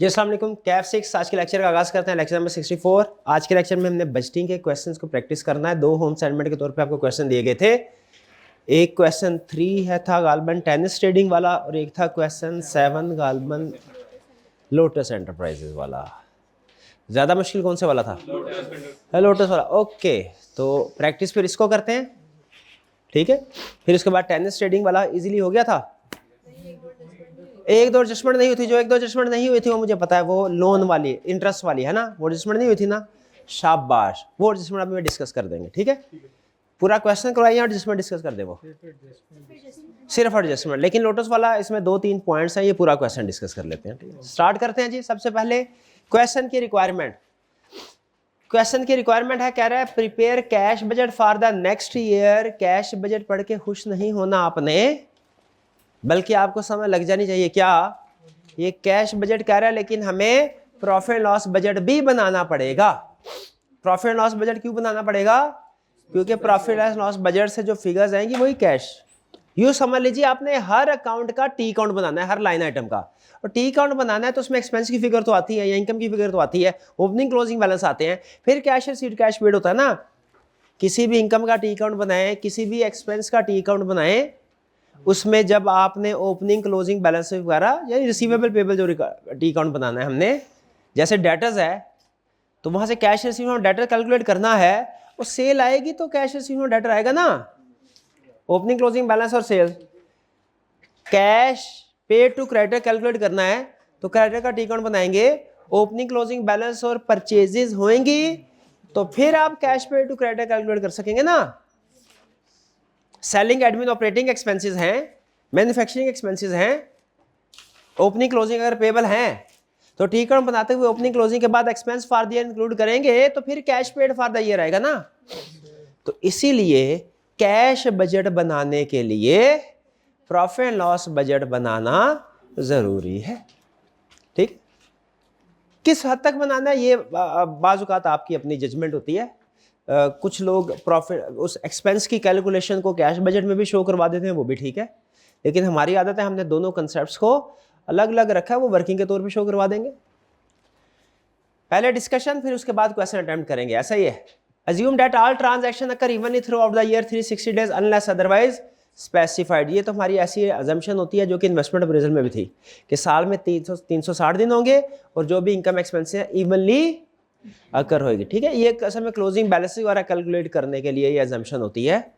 जी अस्सलाम वालेकुम। कैफ 6 आज के लेक्चर का आगाज़ करते हैं। Lecture number 64। आज के लेक्चर में हमने बजटिंग के क्वेश्चंस को प्रैक्टिस करना है। 2 होम असाइनमेंट के तौर पे आपको क्वेश्चन दिए गए थे। एक क्वेश्चन 3 है था गालबन टेनिस ट्रेडिंग वाला और एक था क्वेश्चन 7 गालबन लोटस एंटरप्राइजेज वाला। ज़्यादा मुश्किल कौन से वाला था? लोटस वाला। ओके, तो प्रैक्टिस फिर इसको करते हैं, ठीक है। फिर उसके बाद टेनिस ट्रेडिंग वाला इजीली हो गया था। एक दो एडजस्टमेंट नहीं हुई थी। जो एक दो एडजस्टमेंट नहीं हुई थी वो मुझे पता है, वो लोन वाली इंटरेस्ट वाली है ना, वो एडजस्टमेंट नहीं हुई थी ना। शाबाश, वो एडजस्टमेंट अभी डिस्कस कर देंगे, ठीक है। पूरा क्वेश्चन करवाइए और एडजस्टमेंट डिस्कस कर दे वो सिर्फ एडजस्टमेंट। लेकिन लोटस वाला इसमें 2-3 पॉइंट्स हैं, ये पूरा क्वेश्चन डिस्कस कर लेते हैं, ठीक है। स्टार्ट करते हैं जी। सबसे पहले क्वेश्चन की रिक्वायरमेंट। क्वेश्चन की रिक्वायरमेंट है, कह रहा है prepare cash budget for the next year. Cash budget पढ़ के खुश नहीं होना आपने, बल्कि आपको समझ लग जानी चाहिए क्या ये कैश बजट कह रहा है, लेकिन हमें प्रॉफिट एंड लॉस बजट भी बनाना पड़ेगा। प्रॉफिट एंड लॉस बजट क्यों बनाना पड़ेगा? क्योंकि प्रॉफिट एंड लॉस बजट से जो फिगर्स आएंगी वही कैश। यूँ समझ लीजिए आपने हर अकाउंट का टी काउंट बनाना है, हर लाइन आइटम का। और टी काउंट बनाना है तो उसमें एक्सपेंस की फिगर तो आती है या इनकम की फिगर तो आती है, ओपनिंग क्लोजिंग बैलेंस आते हैं, फिर कैश रिसीट कैश पेड होता है ना। किसी भी इनकम का टी काउंट बनाए, किसी भी एक्सपेंस का टी काउंट बनाए, उसमें जब आपने ओपनिंग क्लोजिंग बैलेंस वगैरह यानी रिसीवेबल पेबल जो टी काउंट बनाना है हमने, जैसे डेटर्स है तो वहां से कैश रिसीव डेटर कैलकुलेट करना है। और सेल आएगी तो कैश रिसीव डेटर आएगा ना। ओपनिंग क्लोजिंग बैलेंस और सेल, कैश पे टू क्रेडिटर कैलकुलेट करना है तो क्रेडिटर का टी काउंट बनाएंगे। ओपनिंग क्लोजिंग बैलेंस और परचेजेस होंगी तो फिर आप कैश पे टू क्रेडिटर कैलकुलेट कर सकेंगे ना। सेलिंग एडमिन ऑपरेटिंग एक्सपेंसेस हैं, मैन्युफैक्चरिंग एक्सपेंसेस हैं, ओपनिंग क्लोजिंग अगर पेबल हैं तो टी काउंट बनाते हुए ओपनिंग क्लोजिंग के बाद expense for the year include करेंगे तो फिर cash paid for the year आएगा ना। तो इसीलिए कैश बजट बनाने के लिए प्रॉफिट एंड लॉस बजट बनाना जरूरी है, ठीक। किस हद तक बनाना है ये बाजुकात आपकी अपनी जजमेंट होती है। कुछ लोग प्रॉफिट उस एक्सपेंस की कैलकुलेशन को कैश बजट में भी शो करवा देते हैं, वो भी ठीक है। लेकिन हमारी आदत है हमने दोनों कंसेप्ट्स को अलग अलग रखा है, वो वर्किंग के तौर पे शो करवा देंगे। पहले डिस्कशन फिर उसके बाद क्वेश्चन अटेम्प्ट करेंगे, ऐसा ही है। Assume that all transaction occur evenly through out the year 360 days unless otherwise specified. ये तो हमारी ऐसी अजम्पशन होती है जो कि इन्वेस्टमेंट अप्रेजल में भी थी कि साल में 360 दिन होंगे और जो भी इनकम एक्सपेंस है इवनली अकर होगी, ठीक है। ये असल में क्लोजिंग बैलेंस वगैरह कैलकुलेट करने के लिए ये अजम्पशन होती है।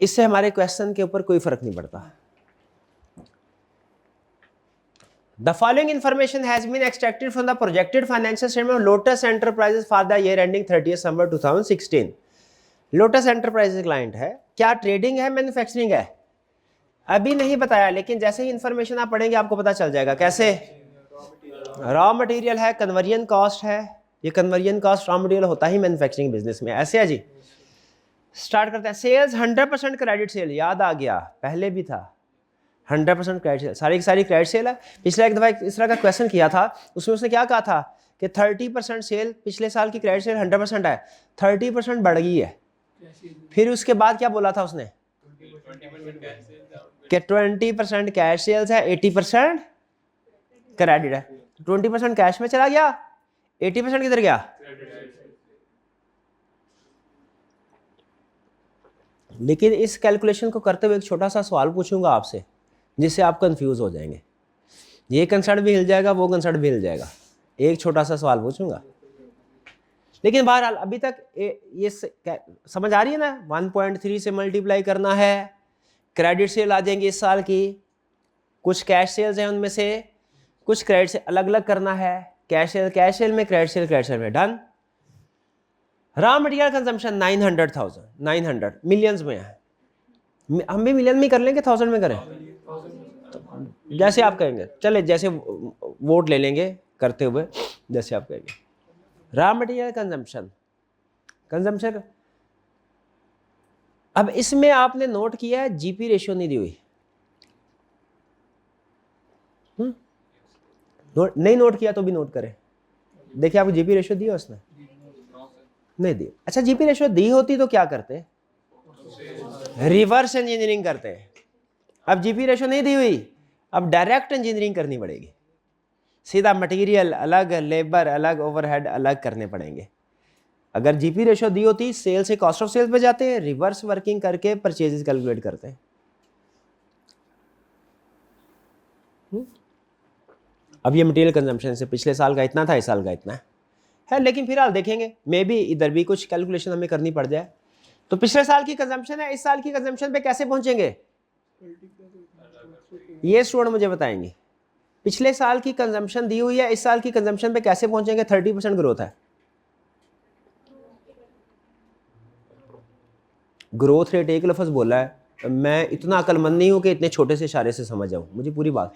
इससे हमारे क्वेश्चन के ऊपर कोई फर्क नहीं पड़ता। The following information has been extracted from the projected financial statement of Lotus Enterprises for the year ending 30th December 2016. Lotus Enterprises client है, क्या ट्रेडिंग है मैन्युफैक्चरिंग है अभी नहीं बताया, लेकिन जैसे ही इंफॉर्मेशन आप पढ़ेंगे आपको पता चल जाएगा। कैसे? रॉ मटेरियल है, कन्वर्जन कॉस्ट है। ये कन्वर्जन कॉस्ट रॉ मटेरियल होता ही मैन्युफैक्चरिंग बिजनेस में, ऐसे है जी। स्टार्ट करते हैं। सेल्स 100% क्रेडिट सेल, याद आ गया, पहले भी था 100% क्रेडिट सेल, सारी की सारी क्रेडिट सेल है। पिछले एक दफ़ा इस तरह का क्वेश्चन किया था, उसमें उसने क्या कहा था कि 30% सेल, पिछले साल की क्रेडिट सेल 100% है, 30% बढ़ गई है। फिर उसके बाद क्या बोला था उसने कि 20% कैश सेल्स है, 80% क्रेडिट है। 20% कैश में चला गया, 80% किधर गया? लेकिन इस कैलकुलेशन को करते हुए एक छोटा सा सवाल पूछूंगा आपसे जिससे आप कंफ्यूज हो जाएंगे। ये कंसेप्ट भी हिल जाएगा, वो कंसेप्ट भी हिल जाएगा। एक छोटा सा सवाल पूछूंगा, लेकिन बहरहाल अभी तक ये समझ आ रही है ना। 1.3 से मल्टीप्लाई करना है, क्रेडिट सेल आ जाएंगी इस साल की, कुछ कैश सेल्स हैं उनमें से, कुछ क्रेडिट से अलग अलग करना है। कैश सेल में, क्रेडिट सेल में, done. Raw material consumption 900 millions में है। हम भी मिलियन में कर लेंगे, 1000 में करें, जैसे आप कहेंगे। चले जैसे वोट ले लेंगे करते हुए, जैसे आप कहेंगे। रॉ मटेरियल कंजम्पशन अब इसमें आपने नोट किया है जीपी रेशियो नहीं दी हुई। नहीं नोट किया तो भी नोट करें। देखिए आपको जीपी रेशियो दी है उसने? नहीं दी। अच्छा, जीपी रेशियो दी होती तो क्या करते? रिवर्स इंजीनियरिंग करते। अब जीपी रेशियो नहीं दी हुई, अब डायरेक्ट इंजीनियरिंग करनी पड़ेगी। सीधा मटेरियल अलग, लेबर अलग, ओवरहेड अलग करने पड़ेंगे। अगर जीपी रेशो दी होती सेल से कॉस्ट ऑफ सेल्स पे जाते हैं, रिवर्स वर्किंग करके परचेजेस कैलकुलेट करते हैं। अब ये मटेरियल कंजम्पशन से पिछले साल का इतना था, इस साल का इतना है, लेकिन फिलहाल देखेंगे मे भी इधर भी कुछ कैलकुलेशन हमें करनी पड़ जाए। तो पिछले साल की कंजम्पशन है, इस साल की कंजम्पशन पे कैसे पहुंचेंगे, ये स्टूडेंट मुझे बताएंगे। पिछले साल की कंजम्पशन दी हुई है, इस साल की कंजम्पशन पे कैसे पहुंचेंगे। 30% ग्रोथ है, ग्रोथ रेट एक लफ्ज बोला है, मैं इतना अक्लमंद नहीं हूं कि इतने छोटे से इशारे से समझ जाऊं, मुझे पूरी बात।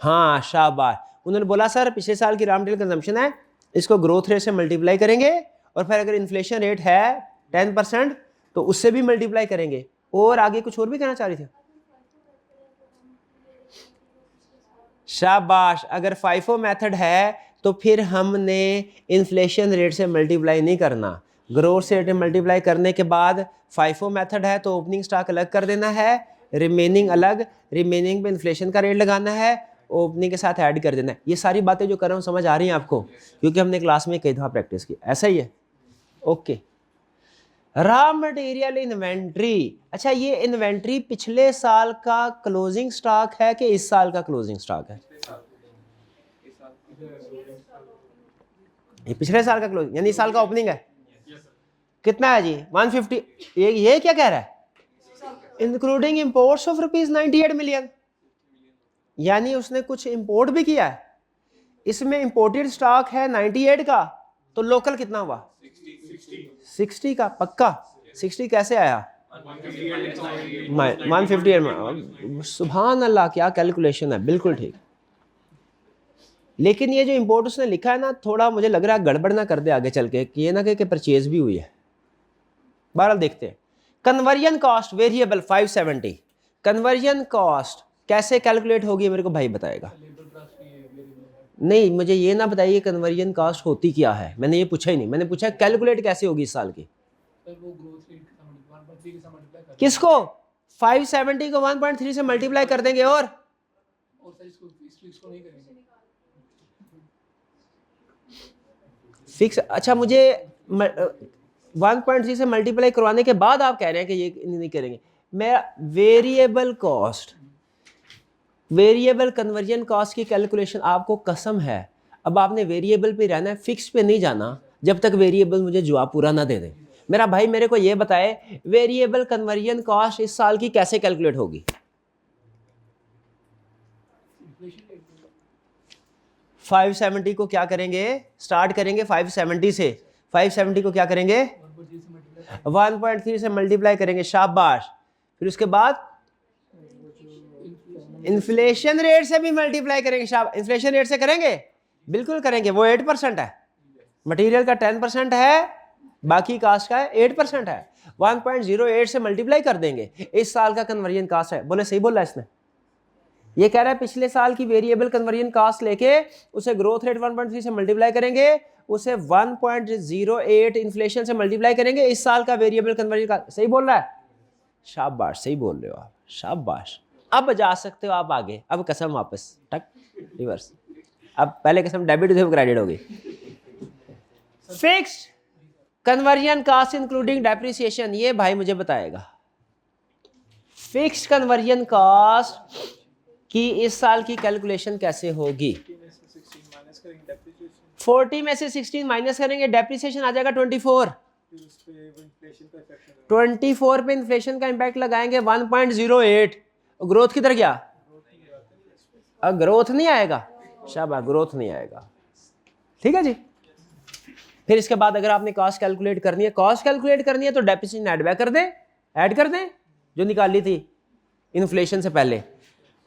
हाँ शाबाश, उन्होंने बोला सर पिछले साल की रॉ मटेरियल कंजम्पशन है, इसको ग्रोथ रेट से मल्टीप्लाई करेंगे और फिर अगर इन्फ्लेशन रेट है 10% तो उससे भी मल्टीप्लाई करेंगे। और आगे कुछ और भी कहना चाह रही थी। शाबाश, अगर फाइफो मेथड है तो फिर हमने इन्फ्लेशन रेट से मल्टीप्लाई नहीं करना, ग्रोथ रेट मल्टीप्लाई करने के बाद फाइफो मेथड है तो ओपनिंग स्टॉक अलग कर देना है, रिमेनिंग अलग, रिमेनिंग पे इन्फ्लेशन का रेट लगाना है, ओपनिंग के साथ ऐड कर देना है। ये सारी बातें जो कर रहा हूँ समझ आ रही हैं आपको, क्योंकि हमने क्लास में कई दफ़ा प्रैक्टिस की। ऐसा ही है, ओके। रॉ मटेरियल इन्वेंट्री, अच्छा ये इन्वेंट्री पिछले साल का क्लोजिंग स्टॉक है कि इस साल का क्लोजिंग स्टॉक है। ये पिछले साल का क्लोजिंग यानी इस साल का ओपनिंग है। कितना है जी 150। ये क्या कह रहा है, इंक्लूडिंग इंपोर्ट्स ऑफ ₹98 मिलियन, यानी उसने कुछ इंपोर्ट भी किया है। इसमें इंपोर्टेड स्टॉक है 98 का, तो लोकल कितना हुआ 60 का। पक्का 60 कैसे आया 158। सुभान अल्लाह, क्या कैलकुलेशन है, बिल्कुल ठीक। लेकिन ये जो इंपोर्ट उसने लिखा है ना, थोड़ा मुझे लग रहा है गड़बड़ ना कर दे आगे चल के, कि ये ना कि परचेज भी हुई है। बहरहाल देखते हैं। Conversion cost variable 570, conversion cost कैसे कैलकुलेट होगी मेरे को भाई बताएगा। नहीं, मुझे ये ना बताइए कन्वर्जन कॉस्ट होती क्या है, मैंने ये पूछा ही नहीं, मैंने पूछा कैलकुलेट कैसे होगी इस साल की। किसको 570 को 1.3 से मल्टीप्लाई कर देंगे और फिक्स। अच्छा मुझे 1.3 से मल्टीप्लाई करवाने के बाद आप कह रहे हैं कि ये नहीं करेंगे। मैं variable cost, variable conversion cost की कैलकुलेशन आपको कसम है, अब आपने वेरिएबल पे रहना है, फिक्स पे नहीं जाना जब तक वेरिएबल मुझे जवाब पूरा ना दे दे। मेरा भाई मेरे को ये बताए वेरिएबल कन्वर्जन कॉस्ट इस साल की कैसे कैलकुलेट होगी। 570 को क्या करेंगे, स्टार्ट करेंगे 570 से, 570 को क्या करेंगे 1.3 से मल्टीप्लाई करेंगे, शाबाश। फिर उसके बाद इन्फ्लेशन रेट से भी मल्टीप्लाई करेंगे, शाबाश। इन्फ्लेशन रेट से करेंगे, बिल्कुल करेंगे, वो 8% है, मटेरियल का 10% है, बाकी कास्ट का 8% है। 1.08 से मल्टीप्लाई कर देंगे, इस साल का कन्वर्जन कास्ट है। बोले सही बोला इसने, ये कह रहा है पिछले साल की वेरिएबल कन्वर्जन कास्ट लेके उसे ग्रोथ रेट 1.3 से मल्टीप्लाई करेंगे, उसे 1.08 इन्फ्लेशन से मल्टीप्लाई करेंगे, इस साल का वेरिएबल कन्वर्जन कास्ट। सही बोल रहा है, शाबाश, सही बोल रहे हो आप, शाबाश। अब जा सकते हो आप आगे, अब कसम वापस टक रिवर्स, अब पहले कसम डेबिट थे क्रेडिट होगी। Fixed conversion cost including depreciation, ये भाई मुझे बताएगा फिक्स्ड कन्वर्जन कास्ट कि इस साल की कैलकुलेशन कैसे होगी। 40 में से 16 माइनस करेंगे, डेप्रिसिएशन आ जाएगा 24, 24 पे इन्फ्लेशन का इंपैक्ट लगाएंगे 1.08, ग्रोथ किधर गया, अब ग्रोथ नहीं आएगा, शाबाश, ग्रोथ नहीं आएगा, ठीक है जी। फिर इसके बाद अगर आपने कॉस्ट कैलकुलेट करनी है, कॉस्ट कैलकुलेट करनी है तो डेप्रिसिएशन ऐड बैक कर दें, ऐड कर दें जो निकाली थी इन्फ्लेशन से पहले,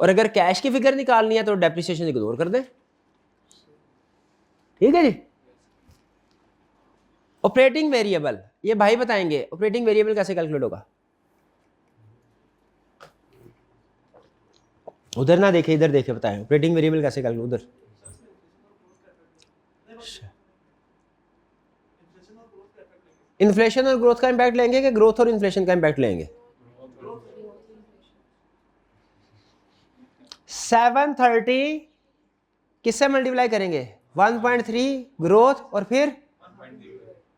और अगर कैश की फिगर निकालनी है तो डेप्रिसिएशन इग्नोर कर दें, ठीक है जी। ऑपरेटिंग वेरिएबल, ये भाई बताएंगे ऑपरेटिंग वेरिएबल कैसे कैलकुलेट होगा। उधर ना देखे, इधर देखे, बताएं ऑपरेटिंग वेरिएबल कैसे कैलकुलेट, उधर। इन्फ्लेशन और ग्रोथ का इंपैक्ट लेंगे कि ग्रोथ और इन्फ्लेशन का इंपैक्ट लेंगे। 730 किससे मल्टीप्लाई करेंगे? 1.3 ग्रोथ और फिर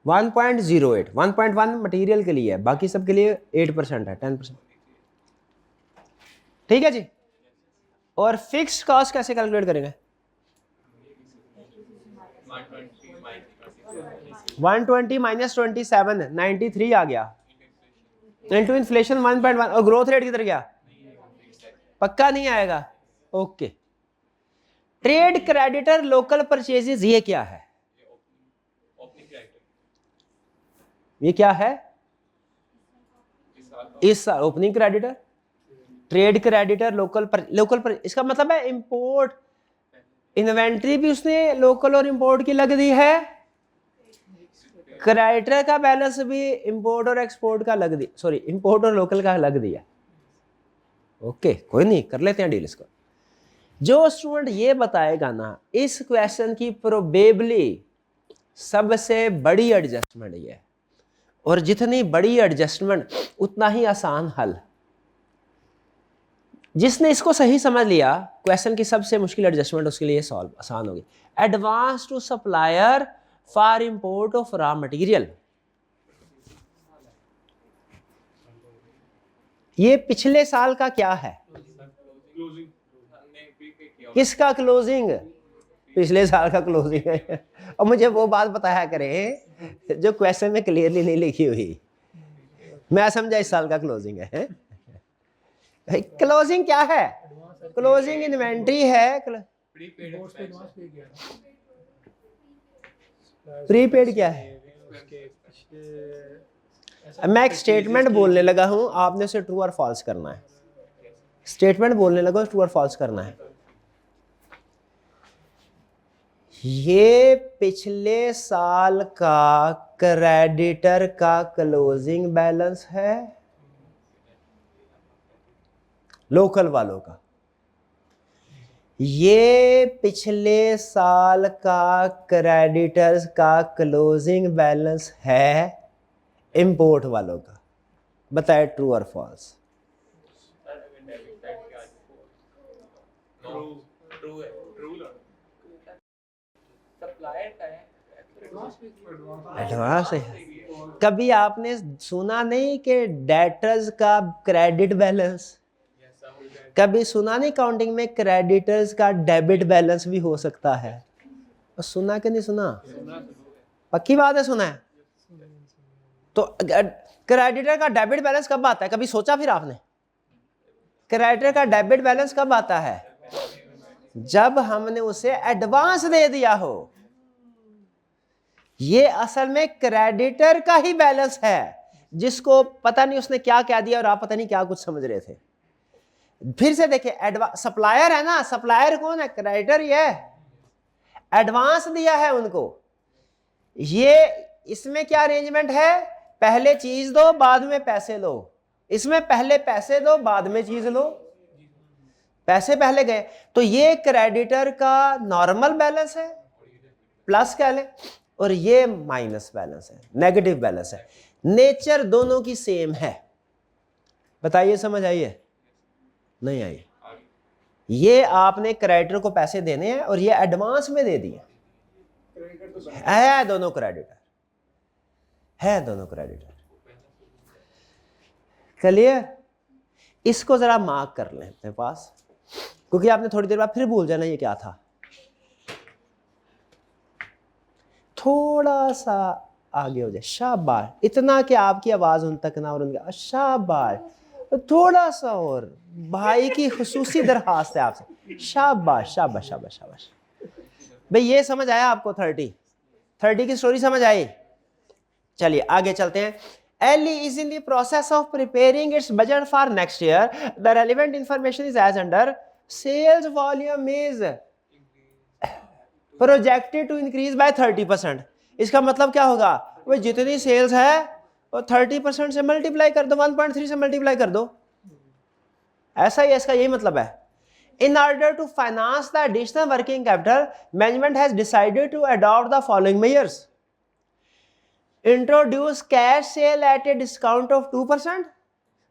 1.08। 1.1 मटेरियल के लिए है, बाकी सब के लिए 8% है, 10%। ठीक है जी। और फिक्स्ड कॉस्ट कैसे कैलकुलेट करेंगे? 120 माइनस 27 93 आ गया, इनटू इन्फ्लेशन 1.1। और ग्रोथ रेट किधर गया? पक्का नहीं आएगा। Okay. Trade creditor local purchases ये क्या है? ये क्या है? इस साल opening creditor, trade creditor, local पर इसका मतलब है इंपोर्ट, इन्वेंट्री भी उसने लोकल और इंपोर्ट की लग दी है, क्रेडिटर का बैलेंस भी इंपोर्ट और एक्सपोर्ट का लग दी, सॉरी इंपोर्ट और लोकल का लग दिया। ओके, कोई नहीं, कर लेते हैं डील इसको। जो स्टूडेंट ये बताएगा ना, इस क्वेश्चन की प्रोबेबली सबसे बड़ी एडजस्टमेंट ये है, और जितनी बड़ी एडजस्टमेंट उतना ही आसान हल। जिसने इसको सही समझ लिया, क्वेश्चन की सबसे मुश्किल एडजस्टमेंट उसके लिए सॉल्व आसान होगी। Advance to supplier for import of raw material, ये पिछले साल का क्या है? किसका क्लोजिंग? पिछले साल का क्लोजिंग है। और मुझे वो बात बताया करें जो क्वेश्चन में क्लियरली नहीं लिखी हुई, मैं समझा इस साल का क्लोजिंग है। क्लोजिंग क्या है? क्लोजिंग इन्वेंट्री है। प्रीपेड क्या है? मैं एक स्टेटमेंट बोलने लगा हूं, आपने उसे ट्रू और फॉल्स करना है। स्टेटमेंट बोलने लगा, ट्रू और फॉल्स करना है। ये पिछले साल का क्रेडिटर का क्लोजिंग बैलेंस है, लोकल वालों का। ये पिछले साल का क्रेडिटर्स का क्लोजिंग बैलेंस है, इंपोर्ट वालों का। बताए ट्रू और फॉल्स? एडवांस है। कभी आपने सुना नहीं कि डेटर्स का क्रेडिट बैलेंस? कभी सुना नहीं काउंटिंग में क्रेडिटर्स का डेबिट बैलेंस भी हो सकता है? और सुना कि नहीं सुना? पक्की बात है, सुना है। तो क्रेडिटर का डेबिट बैलेंस कब आता है? कभी सोचा फिर आपने? क्रेडिटर का डेबिट बैलेंस कब आता है? जब हमने उसे एडवांस दे दिया हो। ये असल में क्रेडिटर का ही बैलेंस है, जिसको पता नहीं उसने क्या कह दिया और आप पता नहीं क्या कुछ समझ रहे थे। फिर से देखिए, सप्लायर है ना, सप्लायर कौन है? क्रेडिटर ही है। एडवांस दिया है उनको। ये इसमें क्या अरेंजमेंट है? पहले चीज दो, बाद में पैसे लो। इसमें पहले पैसे दो, बाद में चीज लो। पैसे पहले गए, तो ये क्रेडिटर का नॉर्मल बैलेंस है, प्लस कह ले, और ये माइनस बैलेंस है, नेगेटिव बैलेंस है। नेचर दोनों की सेम है। बताइए, समझ आई है? नहीं आई? ये आपने क्रेडिटर को पैसे देने हैं और ये एडवांस में दे दिए है, दोनों क्रेडिटर है, दोनों क्रेडिटर। क्लियर? इसको जरा मार्क कर लें अपने पास, क्योंकि आपने थोड़ी देर बाद फिर भूल जाना ये क्या था। थोड़ा सा आगे हो जाए, शाबाश। इतना कि आपकी आवाज उन तक ना, और उनका शाबाश। थोड़ा सा और, भाई की खुसूसी दरखास्त है आपसे। शाबाश शाबाश शाबाश शाबाश। भाई ये समझ आया आपको? 30 की स्टोरी समझ आई? चलिए आगे चलते हैं। Ellie is in the process of preparing its budget for next year. The relevant information is as under. Sales volume is projected to increase by 30%. इसका मतलब क्या होगा? वो जितनी सेल्स है वो 30% से मल्टीप्लाई कर दो, 1.3 से मल्टीप्लाई कर दो। ऐसा ही इसका यही मतलब है। In order to finance the additional working capital, management has decided to adopt the following measures. Introduce cash sale at a discount of 2%.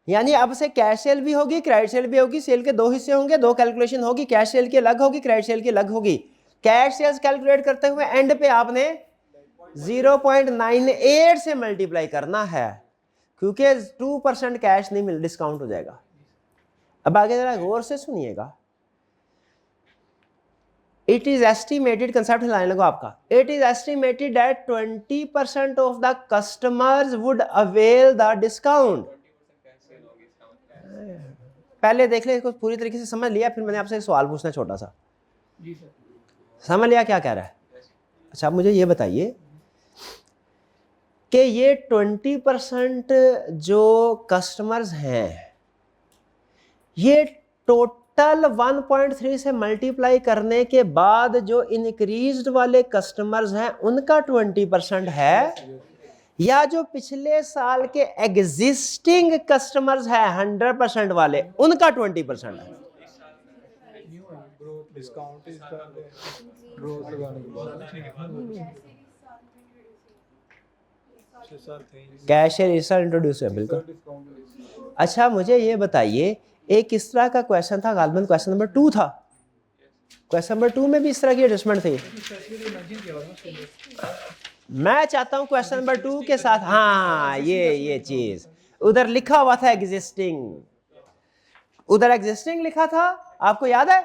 यानी अब से कैश सेल भी होगी, क्रेडिट सेल भी होगी, सेल के दो हिस्से होंगे, दो कैलकुलेशन होगी, कैश सेल की अलग होगी, क्रेडिट सेल की अलग होगी। कैश सेल्स कैलकुलेट करते हुए एंड पे आपने 0.98 से मल्टीप्लाई करना है, क्योंकि 2% कैश नहीं मिल, डिस्काउंट हो जाएगा। अब आगे जरा गौर से सुनिएगा। It is estimated, concept line लगो आपका, it is estimated that 20% of the customers would avail the discount. पहले देख ले, इसको पूरी तरीके से समझ लिया, फिर मैंने आपसे एक सवाल पूछना छोटा सा। जी सर। समझ लिया क्या कह रहा है? अच्छा, मुझे ये बताइए कि ये 20% जो कस्टमर्स हैं, ये टोटल 1.3 से मल्टीप्लाई करने के बाद जो इंक्रीज्ड वाले कस्टमर्स हैं उनका 20% है, या जो पिछले साल के एग्जिस्टिंग कस्टमर्स हैं 100% वाले उनका 20% है? कैश इंट्रोड्यूस है, बिल्कुल। अच्छा, मुझे ये बताइए, एक इस तरह का क्वेश्चन था, गालबन क्वेश्चन नंबर 2 था, क्वेश्चन नंबर 2 में भी इस तरह की एडजस्टमेंट थी। मैं चाहता हूं क्वेश्चन नंबर 2 के साथ, हाँ ये चीज उधर लिखा हुआ था एग्जिस्टिंग, उधर एग्जिस्टिंग लिखा था, आपको याद है?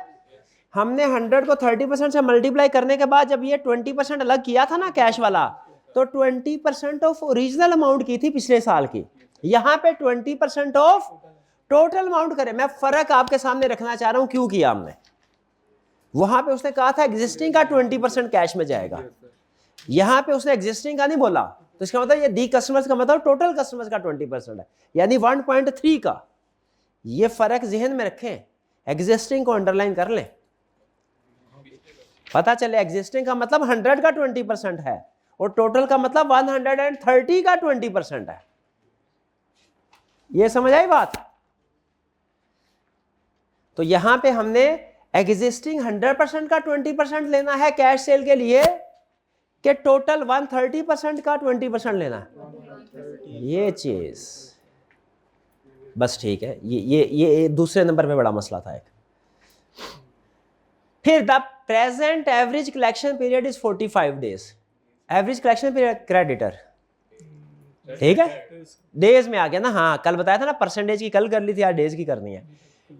हमने 100 को 30% से मल्टीप्लाई करने के बाद जब ये 20% अलग किया था ना कैश वाला, तो 20% ऑफ ओरिजिनल अमाउंट की थी पिछले साल की, यहां पे 20% ऑफ टोटल अमाउंट करे। मैं फर्क आपके सामने रखना चाह रहा हूं क्यों किया हमने। वहां पे उसने कहा था एग्जिस्टिंग का 20% कैश में जाएगा, यहां पे उसने एग्जिस्टिंग का नहीं बोला, तो इसका मतलब ये दी कस्टमर्स का मतलब टोटल कस्टमर्स का 20% है, यानी 1.3 का। ये फर्क जहन में रखें, एग्जिस्टिंग को अंडरलाइन कर लें, पता चले एग्जिस्टिंग का मतलब 100 का 20% है और टोटल का मतलब 130 का 20% है। ये समझ आई बात? तो यहां पे हमने एग्जिस्टिंग 100% का 20% लेना है कैश सेल के लिए, कि टोटल 130% का 20% लेना है, ये चीज बस ठीक है। ये दूसरे नंबर पे बड़ा मसला था एक। फिर the present average collection period is 45 days, average collection period creditor, ठीक है, डेज में आ गया ना। हाँ, कल बताया था ना परसेंटेज की कल कर ली थी, आज डेज की करनी है।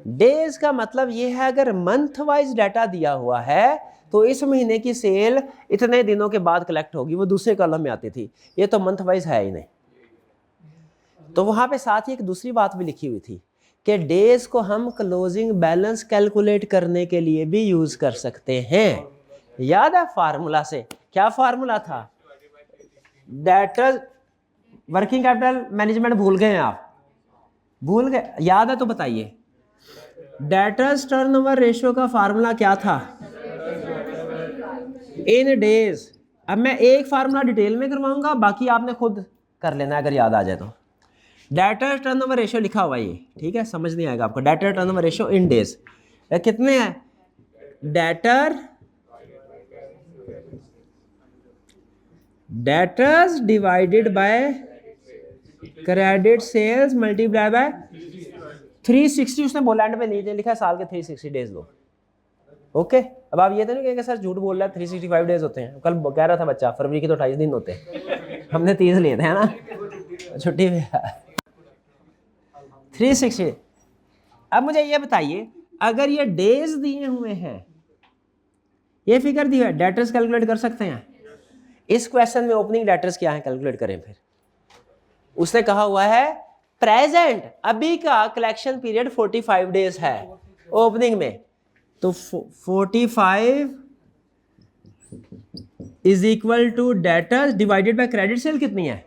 डेज का मतलब ये है अगर मंथ वाइज डाटा दिया हुआ है तो इस महीने की सेल इतने दिनों के बाद कलेक्ट होगी, वो दूसरे कॉलम में आती थी, ये तो मंथ वाइज है ही नहीं। तो वहां पे साथ ही एक दूसरी बात भी लिखी हुई थी कि डेज को हम क्लोजिंग बैलेंस कैलकुलेट करने के लिए भी यूज कर सकते हैं। याद है फार्मूला से? क्या फार्मूला था? डेटर वर्किंग कैपिटल मैनेजमेंट भूल गए हैं आप? भूल गए? याद है तो बताइए। डेटर्स टर्नओवर रेशियो का फार्मूला क्या था? इन डेज। अब मैं एक फार्मूला डिटेल में करवाऊंगा, बाकी आपने खुद कर लेना अगर याद आ जाए तो। डेटर टर्नओवर रेशियो लिखा हुआ ये, ठीक है, समझ नहीं आएगा आपको। Debtor turnover ratio in days कितने हैं? Debtors divided by credit sales multiply by 360। उसने बोला एंड पे नीचे लिखा है साल के 360 डेज लो। ओके, अब आप ये तो नहीं कहेंगे सर झूठ बोल रहा है, 365 डेज होते हैं। कल कह रहा था बच्चा फरवरी के तो 28 दिन होते हैं, हमने 30 लिए थे, है ना, छुट्टी में 360। अब मुझे ये बताइए, अगर ये डेज दिए हुए हैं, ये फिगर दी है, डेटर्स कैलकुलेट कर सकते हैं? इस क्वेश्चन में ओपनिंग डेटर्स क्या है, कैलकुलेट करें। फिर उसने कहा हुआ है प्रेजेंट, अभी का कलेक्शन पीरियड 45 डेज है ओपनिंग में, तो 45 is equal to debtors divided by credit sale कितनी है?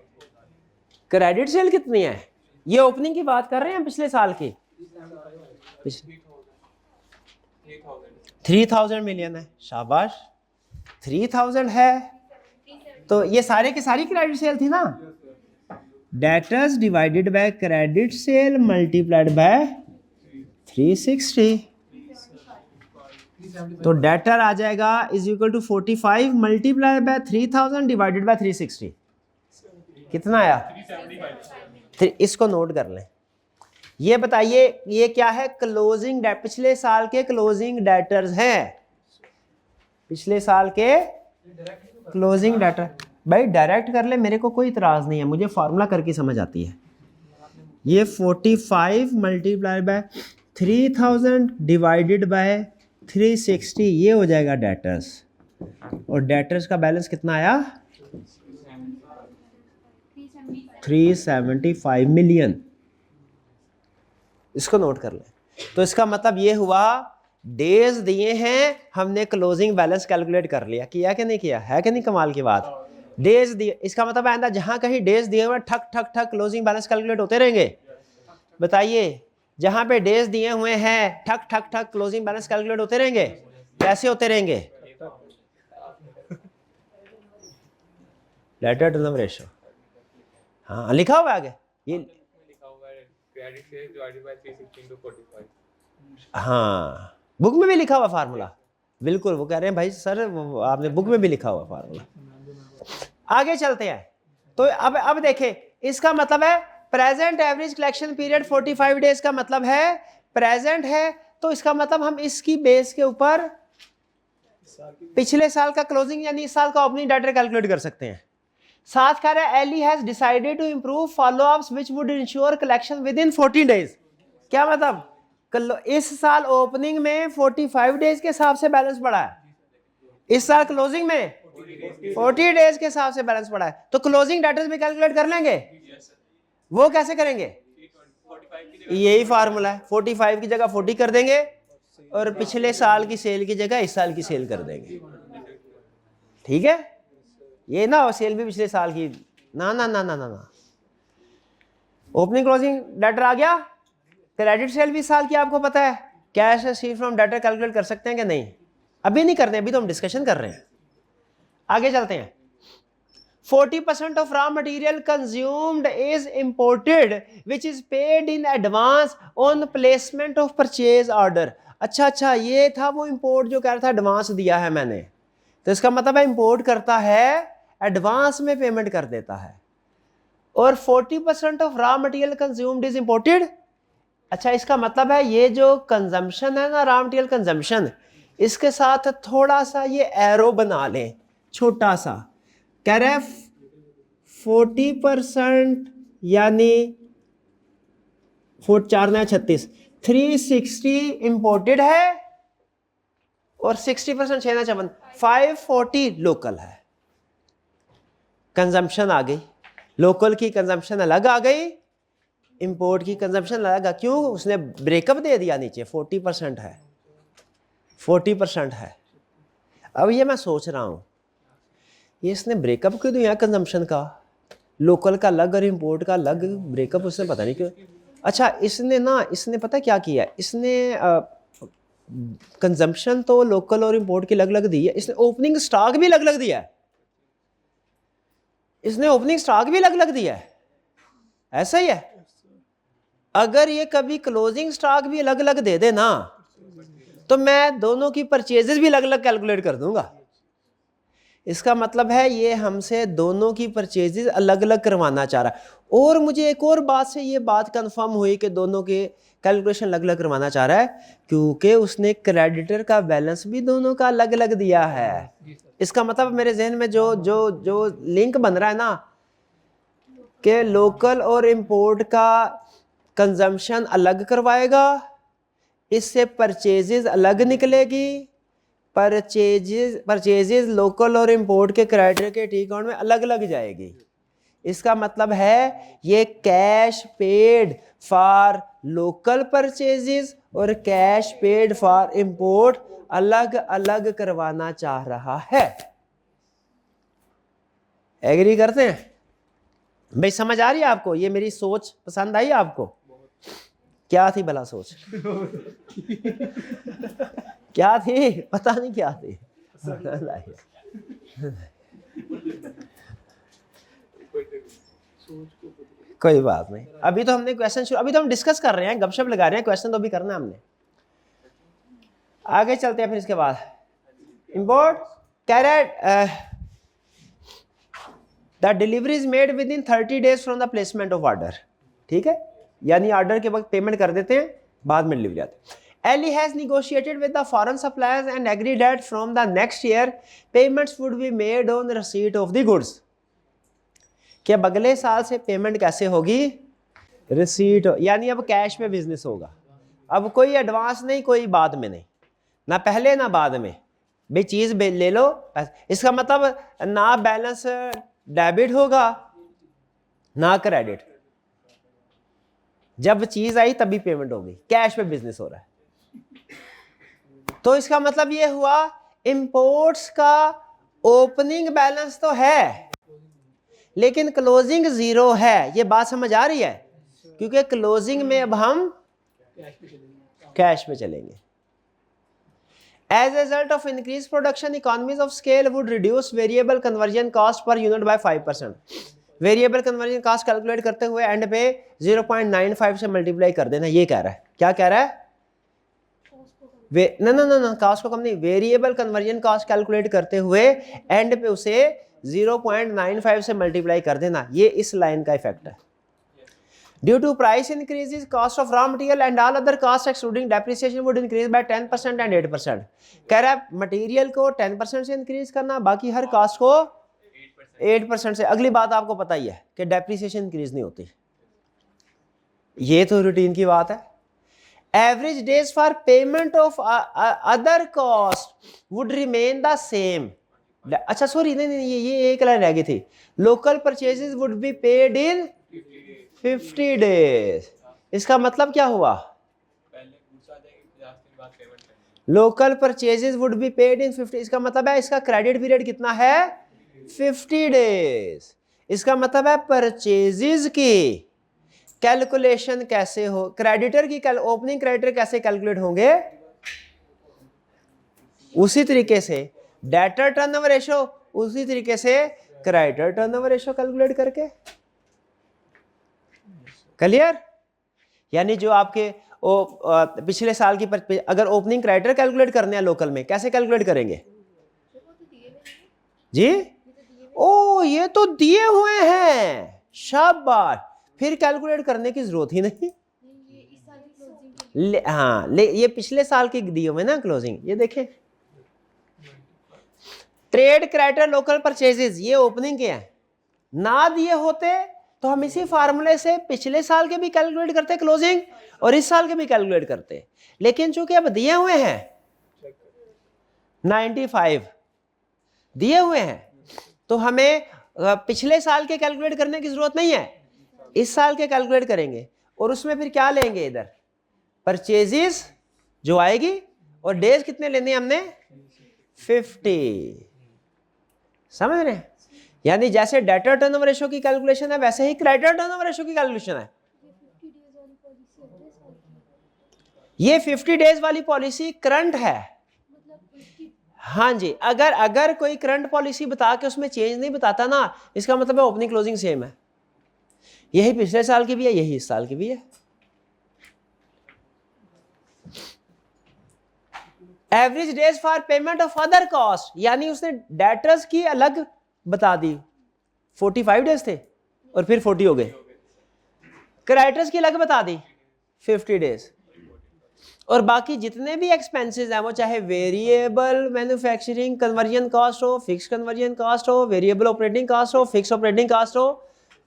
क्रेडिट सेल कितनी है? ये ओपनिंग की बात कर रहे हैं पिछले साल की, 3000 मिलियन है। शाबाश, 3000 है तो ये सारे के सारी क्रेडिट सेल थी ना। Debtors divided by credit sale multiplied by 360, तो डेटर आ जाएगा is equal to 45 multiply by 3000 divided by 360। कितना आया? इसको नोट कर लें, ये बताइए ये क्या है? क्लोजिंग डेट, पिछले साल के क्लोजिंग डेटर्स हैं, पिछले साल के क्लोजिंग डेटर। भाई डायरेक्ट कर ले, मेरे को कोई इतराज नहीं है, मुझे फार्मूला करके समझ आती है। ये 45 मल्टीप्लाई बाय 3000 डिवाइडेड बाय 360, ये हो जाएगा डेटर्स। और डेटर्स का बैलेंस कितना आया? 375 मिलियन। इसको नोट कर लें। तो इसका मतलब ये हुआ डेज दिए हैं, हमने क्लोजिंग बैलेंस कैलकुलेट कर लिया। किया कि नहीं किया? है कि नहीं कमाल की बात? डेज दिए, इसका मतलब आंदा जहां कहीं डेज दिए हुए ठक ठक ठक क्लोजिंग बैलेंस कैलकुलेट होते रहेंगे। बताइए जहां पे डेज दिए हुए हैं ठक ठक ठक क्लोजिंग बैलेंस कैलकुलेट होते रहेंगे। कैसे होते रहेंगे? Debtor turnover ratio. हाँ लिखा हुआ है आगे ये, हाँ बुक में भी लिखा हुआ फार्मूला। बिल्कुल, वो कह रहे हैं भाई सर आपने बुक में भी लिखा हुआ फार्मूला। आगे चलते हैं। तो अब देखें, इसका मतलब है present average collection period 45 days का मतलब है प्रेजेंट है, तो इसका मतलब हम इसकी बेस के ऊपर पिछले साल का क्लोजिंग यानी इस साल का ओपनिंग डाटा कैलकुलेट कर सकते हैं। साथ कह रहा है Ally has decided to improve follow ups which would ensure collection within 14 days. क्या मतलब? इस साल ओपनिंग में 45 डेज के हिसाब से बैलेंस बढ़ा है, इस साल क्लोजिंग में 40 डेज के हिसाब से बैलेंस बढ़ा है। तो क्लोजिंग डाटा भी कैलकुलेट कर लेंगे। वो कैसे करेंगे? यही फार्मूला है, 45 की जगह 40 कर देंगे और पिछले साल की सेल की जगह इस साल की सेल कर देंगे। ठीक है, ये ना सेल भी पिछले साल की, ना ना ना ना ना ना। ओपनिंग क्लोजिंग डाटा आ गया, क्रेडिट सेल भी साल की आपको पता है, cash received from data calculate कर सकते हैं कि नहीं? अभी नहीं करते, अभी तो हम डिस्कशन कर रहे हैं। आगे चलते हैं। 40% of raw material consumed is imported which is paid in advance on placement of purchase order। अच्छा, ये था वो इंपोर्ट जो कह रहा था एडवांस दिया है मैंने, तो इसका मतलब है इंपोर्ट करता है एडवांस में पेमेंट कर देता है। और 40% of raw material consumed is imported. अच्छा, इसका मतलब है ये जो कंजम्पशन है ना, रॉ मटेरियल कंजम्पशन, इसके साथ थोड़ा सा ये एरो बना लें, छोटा सा। कह रहे 40% यानी 4×36 360 इंपोर्टेड है और 60% 6×54 540 लोकल है। कंजम्पशन आ गई, लोकल की कंजम्पशन अलग आ गई, इंपोर्ट की कंजम्पशन अलग। क्यों? उसने ब्रेकअप दे दिया नीचे, 40% है 40% है। अब ये मैं सोच रहा हूं ये इसने ब्रेकअप क्यों दिया कंजम्पशन का, लोकल का अलग और इंपोर्ट का अलग ब्रेकअप, उसने पता नहीं क्यों। अच्छा, इसने पता क्या किया, इसने कंजम्पशन तो लोकल और इंपोर्ट की अलग अलग दी है, इसने ओपनिंग स्टॉक भी अलग अलग दिया है, इसने ओपनिंग स्टॉक भी अलग अलग दिया है। ऐसा ही है। अगर ये कभी क्लोजिंग स्टॉक भी अलग अलग दे दे ना, तो मैं दोनों की परचेजेस भी अलग अलग कैलकुलेट कर दूंगा। इसका मतलब है ये हमसे दोनों की परचेजेस अलग अलग करवाना चाह रहा है। और मुझे एक और बात से ये बात कंफर्म हुई कि दोनों के कैलकुलेशन अलग अलग करवाना चाह रहा है, क्योंकि उसने क्रेडिटर का बैलेंस भी दोनों का अलग अलग दिया है। इसका मतलब मेरे जहन में जो जो जो लिंक बन रहा है ना, कि लोकल और इंपोर्ट का कंजम्पशन अलग करवाएगा, इससे परचेजेस अलग निकलेगी, परचेजेस लोकल और इंपोर्ट के क्रेडिटर के टी अकाउंट में अलग अलग जाएगी। इसका मतलब है ये cash paid for local purchases और कैश पेड फॉर इंपोर्ट अलग अलग करवाना चाह रहा है। एग्री करते हैं भाई? समझ आ रही है आपको? ये मेरी सोच पसंद आई आपको? क्या थी भला सोच? क्या थी? पता नहीं क्या थी। कोई बात नहीं, अभी तो हमने क्वेश्चन शुरू, अभी तो हम डिस्कस कर रहे हैं, गपशप लगा रहे हैं, क्वेश्चन तो अभी करना है हमने। आगे चलते हैं। फिर इसके बाद import carat the delivery is made within 30 days from the placement of order. ठीक है, यानी ऑर्डर के वक्त पेमेंट कर देते हैं, बाद में डिलीवरी आती है। Ellie has negotiated with the foreign suppliers and agreed that from the next year payments would be made on receipt of the goods. कि अब अगले साल से पेमेंट कैसे होगी, रिसीट, यानी अब कैश में बिजनेस होगा। अब कोई एडवांस नहीं, कोई बाद में नहीं, ना पहले ना बाद में, भाई चीज़ ले लो। इसका मतलब ना बैलेंस डेबिट होगा ना क्रेडिट, जब चीज़ आई तभी पेमेंट होगी, कैश में बिजनेस हो रहा है। तो इसका मतलब ये हुआ इंपोर्ट्स का ओपनिंग बैलेंस तो है लेकिन क्लोजिंग जीरो है। ये बात समझ आ रही है? क्योंकि क्लोजिंग में अब हम कैश पे चलेंगे। As a result of increased production, economies of scale would reduce variable conversion cost per unit by 5%. Variable conversion cost calculate करते हुए एंड पे 0.95 से मल्टीप्लाई कर देना, ये कह रहा है। क्या कह रहा है? ना कॉस्ट को कम नहीं, वेरिएबल कन्वर्जन कॉस्ट कैलकुलेट करते हुए एंड पे उसे 0.95 से मल्टीप्लाई कर देना, ये इस लाइन का इफेक्ट है। Due to price increases cost of raw material and all other cost excluding depreciation would increase by 10% and 8%। कह रहा है मटेरियल को 10% से इंक्रीज करना, बाकी हर कॉस्ट को 8% से। अगली बात आपको पता ही है कि डेप्रिसिएशन इंक्रीज नहीं होती, ये तो रूटीन की बात है। Average days for payment of other cost would remain the same. अच्छा सॉरी, नहीं ये एक लाइन रह गई थी। Local purchases would be paid in 50 days. इसका मतलब क्या हुआ? Local purchases would be paid in 50। इसका मतलब है इसका क्रेडिट पीरियड कितना है? 50 डेज। इसका मतलब है परचेजेस की कैलकुलेशन कैसे हो, क्रेडिटर की ओपनिंग क्रेडिटर कैसे कैलकुलेट होंगे, उसी तरीके से डेटर टर्नओवर रेशो, उसी तरीके से क्रेडिटर टर्नओवर रेशो कैलकुलेट करके। क्लियर? यानी जो आपके पिछले साल की अगर ओपनिंग क्रेडिटर कैलकुलेट करने हैं लोकल में, कैसे कैलकुलेट करेंगे जी? ओ ये तो दिए हुए हैं, शाबाश, फिर कैलकुलेट करने की जरूरत ही नहीं। ये पिछले साल की दिए हुए ना क्लोजिंग। ये देखें, ट्रेड क्रेडिटर लोकल परचेजेस, ये ओपनिंग के हैं। ना दिए होते तो हम इसी फार्मूले से पिछले साल के भी कैलकुलेट करते क्लोजिंग और इस साल के भी कैलकुलेट करते, लेकिन चूंकि अब दिए हुए हैं 95 दिए हुए हैं तो हमें पिछले साल के कैलकुलेट करने की जरूरत नहीं है, इस साल के कैलकुलेट करेंगे। और उसमें फिर क्या लेंगे, इधर परचेजेस जो आएगी और डेज कितने लेने हैं हमने? 50। समझ रहे हैं? यानी जैसे डेटर टर्नओवर रेशो की कैलकुलेशन है वैसे ही क्रेडिटर टर्नओवर रेशो की कैलकुलेशन है। ये 50 डेज वाली पॉलिसी करंट है। हाँ जी, अगर कोई करंट पॉलिसी बता के उसमें चेंज नहीं बताता ना, इसका मतलब है ओपनिंग क्लोजिंग सेम है। यही पिछले साल की भी है, यही इस साल की भी है। Average days for payment of other cost, यानी उसने डेटर्स की अलग बता दी, 45 डेज थे और फिर 40 हो गए। क्रेडिटर्स की अलग बता दी 50 डेज, और बाकी जितने भी एक्सपेंसेस हैं वो चाहे वेरिएबल मैन्युफैक्चरिंग कन्वर्जन कॉस्ट हो, फिक्स कन्वर्जन कॉस्ट हो, वेरिएबल ऑपरेटिंग कॉस्ट हो, फिक्स ऑपरेटिंग कॉस्ट हो,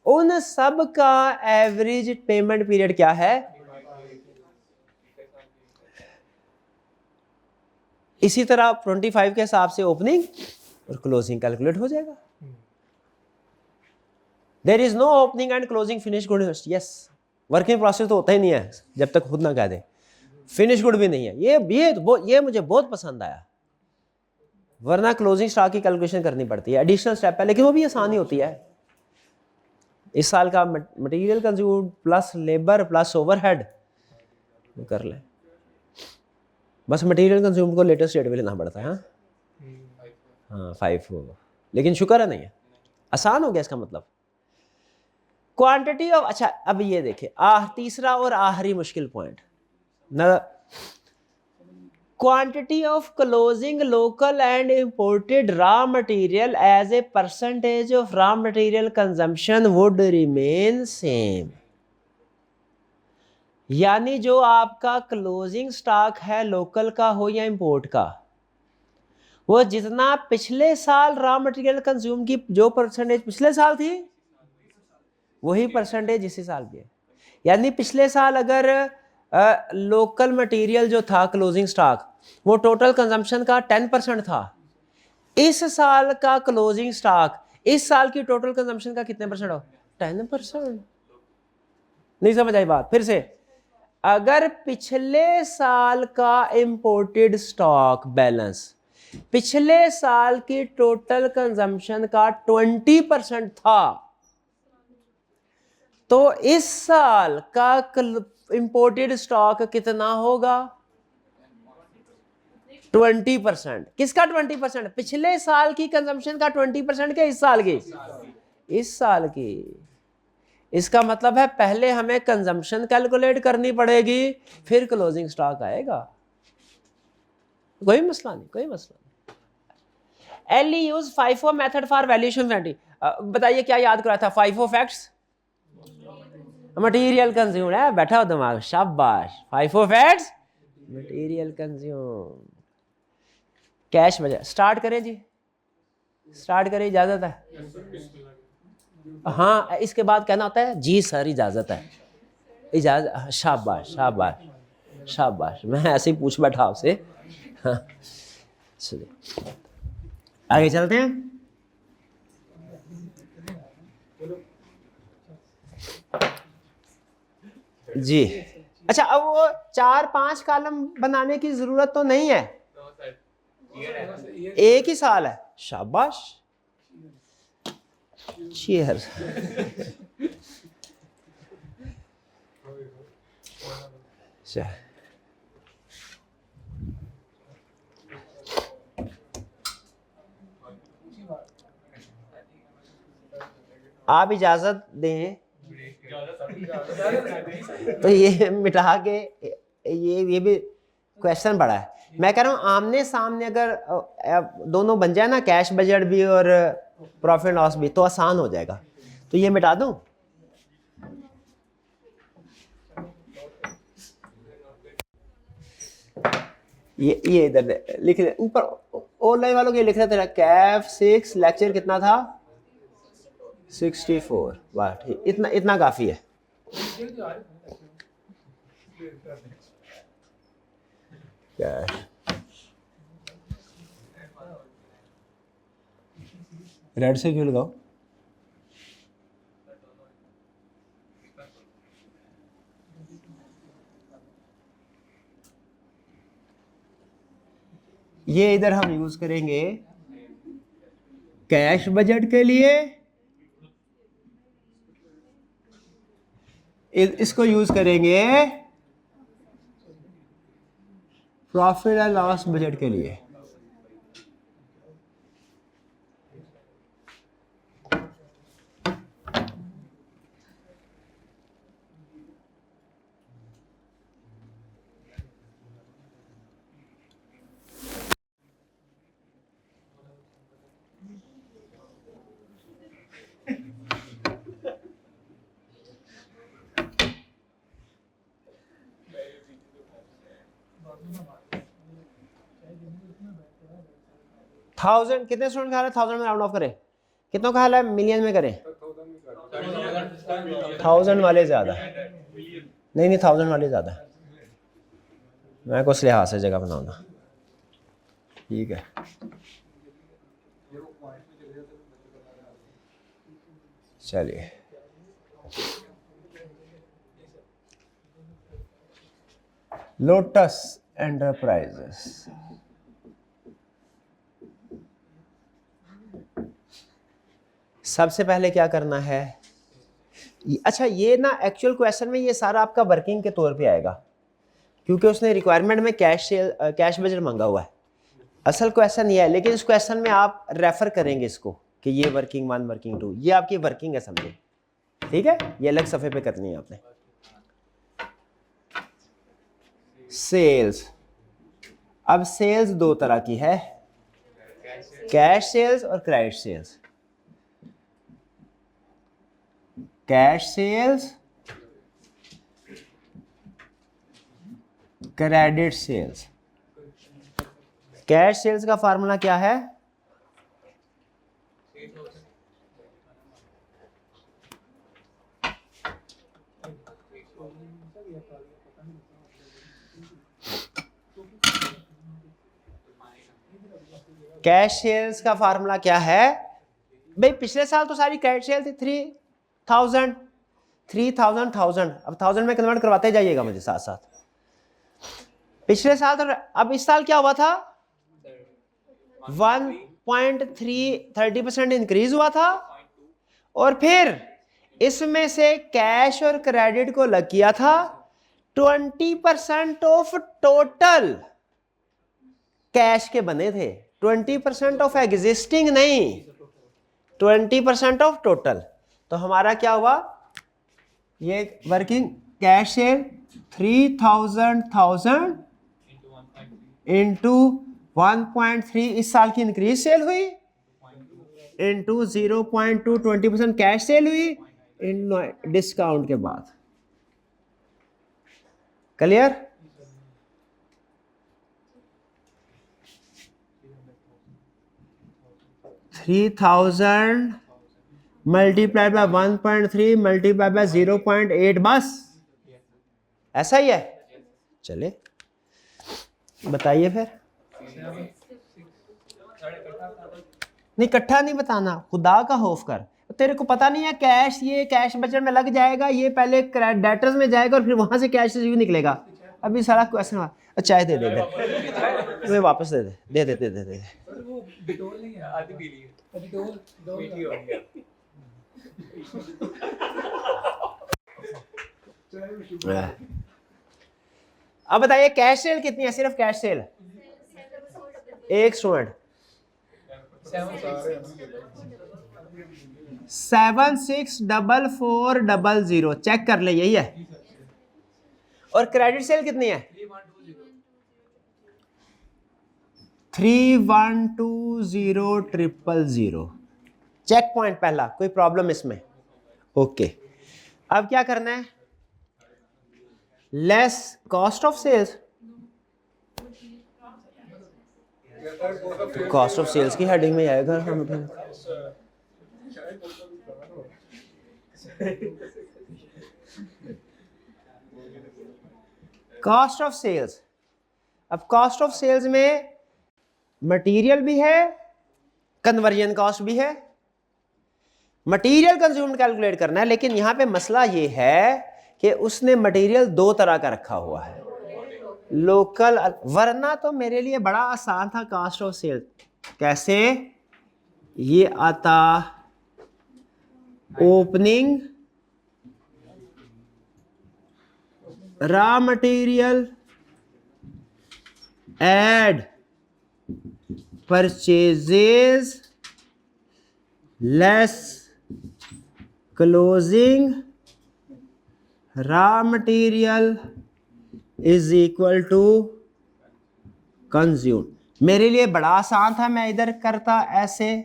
उन सब का एवरेज पेमेंट पीरियड क्या है? इसी तरह 25 के हिसाब से ओपनिंग और क्लोजिंग कैलकुलेट हो जाएगा। There is no opening and closing finish good. Yes, working process तो होता ही नहीं है जब तक खुद ना कह दे। फिनिश गुड भी नहीं है। ये मुझे बहुत पसंद आया, वरना क्लोजिंग स्टॉक की कैलकुलेशन करनी पड़ती है, एडिशनल स्टेप है, लेकिन वो भी आसान ही होती है। इस साल का material consume plus labour plus overhead कर लें, बस मटेरियल कंज्यूम को लेटेस्ट रेट में लेना पड़ता है। हाँ 5 हो, लेकिन शुक्र है नहीं है, आसान हो गया इसका मतलब। क्वांटिटी ऑफ, अच्छा अब ये देखें तीसरा और आखिरी मुश्किल पॉइंट ना, quantity of closing local and imported raw material as a percentage of raw material consumption would remain same. यानी जो आपका क्लोजिंग स्टॉक है लोकल का हो या इंपोर्ट का, वो जितना पिछले साल रॉ मटेरियल कंज्यूम की जो परसेंटेज पिछले साल थी वही परसेंटेज इसी साल भी है। यानी पिछले साल अगर लोकल मटेरियल जो था क्लोजिंग स्टॉक वो टोटल कंजम्पशन का 10% था, इस साल का क्लोजिंग स्टॉक इस साल की टोटल कंजम्पशन का कितने परसेंट हो? 10%। नहीं समझ आई बात? फिर से, अगर पिछले साल का इंपोर्टेड स्टॉक बैलेंस पिछले साल की टोटल कंजम्पशन का 20% था, तो इस साल का इंपोर्टेड स्टॉक कितना होगा? 20%। किसका 20%? पिछले साल की कंजम्पशन का 20% के इस साल की? इस साल की। इसका मतलब है पहले हमें कंजम्पशन कैलकुलेट करनी पड़ेगी, फिर क्लोजिंग स्टॉक आएगा। कोई मसला नहीं, कोई मसला नहीं। Ally use FIFO method for valuation variety. बताइए क्या याद करा था? FIFO फैक्ट्स, मटेरियल कंज्यूम है, बैठा हो दिमाग, शाबाश। FIFO facts, material consume, cash budget. Start करें जी, स्टार्ट करें, इजाजत है? हाँ, इसके बाद कहना होता है जी सर इजाजत है, इजाजत। शाबाश शाबाश शाबाश, मैं ऐसे ही पूछ बैठा आपसे। हाँ, चलिए आगे चलते हैं। जी अच्छा, अब वो 4-5 कॉलम बनाने की जरूरत तो नहीं है, एक ही साल है। शाबाश, चीयर। आप इजाजत दें तो ये मिटा के ये भी क्वेश्चन बड़ा है। मैं कह रहा हूँ आमने सामने अगर दोनों बन जाए ना, कैश बजट भी और प्रॉफिट लॉस भी, तो आसान हो जाएगा। तो ये मिटा दूं? ये इधर लिख रहे ऊपर ऑनलाइन वालों के लिख रहे थे कैफ 6 लेक्चर कितना था? 64। वाह ठीक, इतना इतना काफी है। रेड से क्यों लगाओ? ये इधर हम यूज करेंगे कैश बजट के लिए, इसको यूज करेंगे प्रॉफिट एंड लॉस बजट के लिए। थाउजेंड कितने स्टूडेंट का हाल है? 1000 में राउंड ऑफ करें। कितनों का हाल है? मिलियन में करें। 1000 वाले ज्यादा, नहीं 1000 वाले ज्यादा। मैं कुछ लिहाज से जगह बनाऊंगा, ठीक है। चलिए लोटस एंटरप्राइजेस, सबसे पहले क्या करना है? अच्छा ये ना एक्चुअल क्वेश्चन में ये सारा आपका वर्किंग के तौर पे आएगा, क्योंकि उसने रिक्वायरमेंट में कैश बजट मांगा हुआ है। असल क्वेश्चन ये है, लेकिन इस क्वेश्चन में आप रेफर करेंगे इसको कि ये वर्किंग 1 वर्किंग 2, ये आपकी वर्किंग है समझे, ठीक है। ये अलग सफ़े पे करनी है आपने। सेल्स, अब सेल्स दो तरह की है, कैश सेल्स और credit sales. Cash sales credit sales. Cash sales का फार्मूला क्या है? कैश सेल्स का फार्मूला क्या है भाई? पिछले साल तो सारी कैश सेल थी 3000 1000। अब 1000 में कन्वर्ट करवाते जाइएगा मुझे साथ साथ। पिछले साल तो, अब इस साल क्या हुआ था? 1.30% इंक्रीज हुआ था, और फिर इसमें से कैश और क्रेडिट को लग किया था 20% ऑफ टोटल कैश के बने थे। 20% ऑफ एग्जिस्टिंग नहीं, 20% ऑफ टोटल। तो हमारा क्या हुआ? ये वर्किंग कैश सेल 3000 इंटू 1.3 इस साल की इंक्रीज सेल हुई, इंटू 0.2 20% कैश सेल हुई, इन डिस्काउंट के बाद। Clear? $3000 multiply by 1.3 multiply by 0.8, बस ऐसा ही है। चले बताइए फिर। नहीं, इकट्ठा नहीं बताना, खुदा का खौफ कर। तेरे को पता नहीं है कैश, ये कैश बजट में लग जाएगा, ये पहले डेटर्स में जाएगा और फिर वहां से कैश रिसीव निकलेगा। अभी सारा क्वेश्चन चाय दे दे तुम्हें वापस दे दे दे दे दे दे अब बताइए कैश सेल कितनी है? सिर्फ कैश सेल एक स्टूडेंट 764400 चेक कर ले, यही है। और क्रेडिट सेल कितनी है? 3120000। चेक पॉइंट पहला, कोई प्रॉब्लम इसमें? ओके। अब क्या करना है? Less cost of sales. Cost of sales की हेडिंग में आएगा। Cost of sales. अब कॉस्ट ऑफ सेल्स में मटेरियल भी है, कन्वर्जन कॉस्ट भी है। मटेरियल कंज्यूम्ड कैलकुलेट करना है, लेकिन यहां पे मसला ये है कि उसने मटेरियल दो तरह का रखा हुआ है, लोकल। वरना तो मेरे लिए बड़ा आसान था कॉस्ट ऑफ सेल्स। कैसे? ये आता opening raw material add purchases less closing raw material is equal to consume. मेरे लिए बड़ा आसान था, मैं इधर करता ऐसे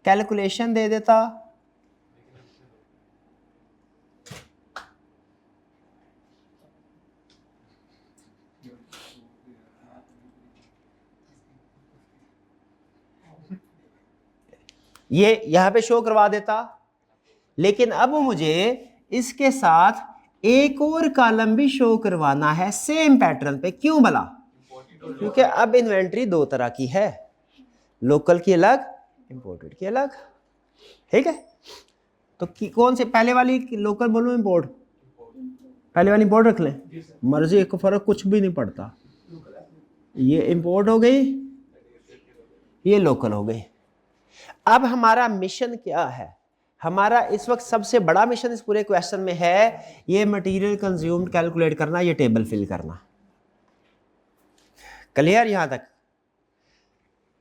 कैलकुलेशन दे देता। ये यहां पे शो करवा देता, लेकिन अब मुझे इसके साथ एक और कॉलम भी शो करवाना है सेम पैटर्न पे। क्यों भला? क्योंकि अब इन्वेंट्री दो तरह की है, लोकल की अलग, इंपोर्टेड की अलग। ठीक है? तो कौन से? पहले वाली लोकल बोलूं इंपोर्ट? पहले वाली इंपोर्ट रख लें, मर्जी, एक फर्क कुछ भी नहीं पड़ता। ये इंपोर्ट हो गई, ये लोकल हो गई। अब हमारा मिशन क्या है? हमारा इस वक्त सबसे बड़ा मिशन इस पूरे क्वेश्चन में है ये मटेरियल कंज्यूम्ड कैलकुलेट करना, ये टेबल फिल करना। क्लियर यहां तक?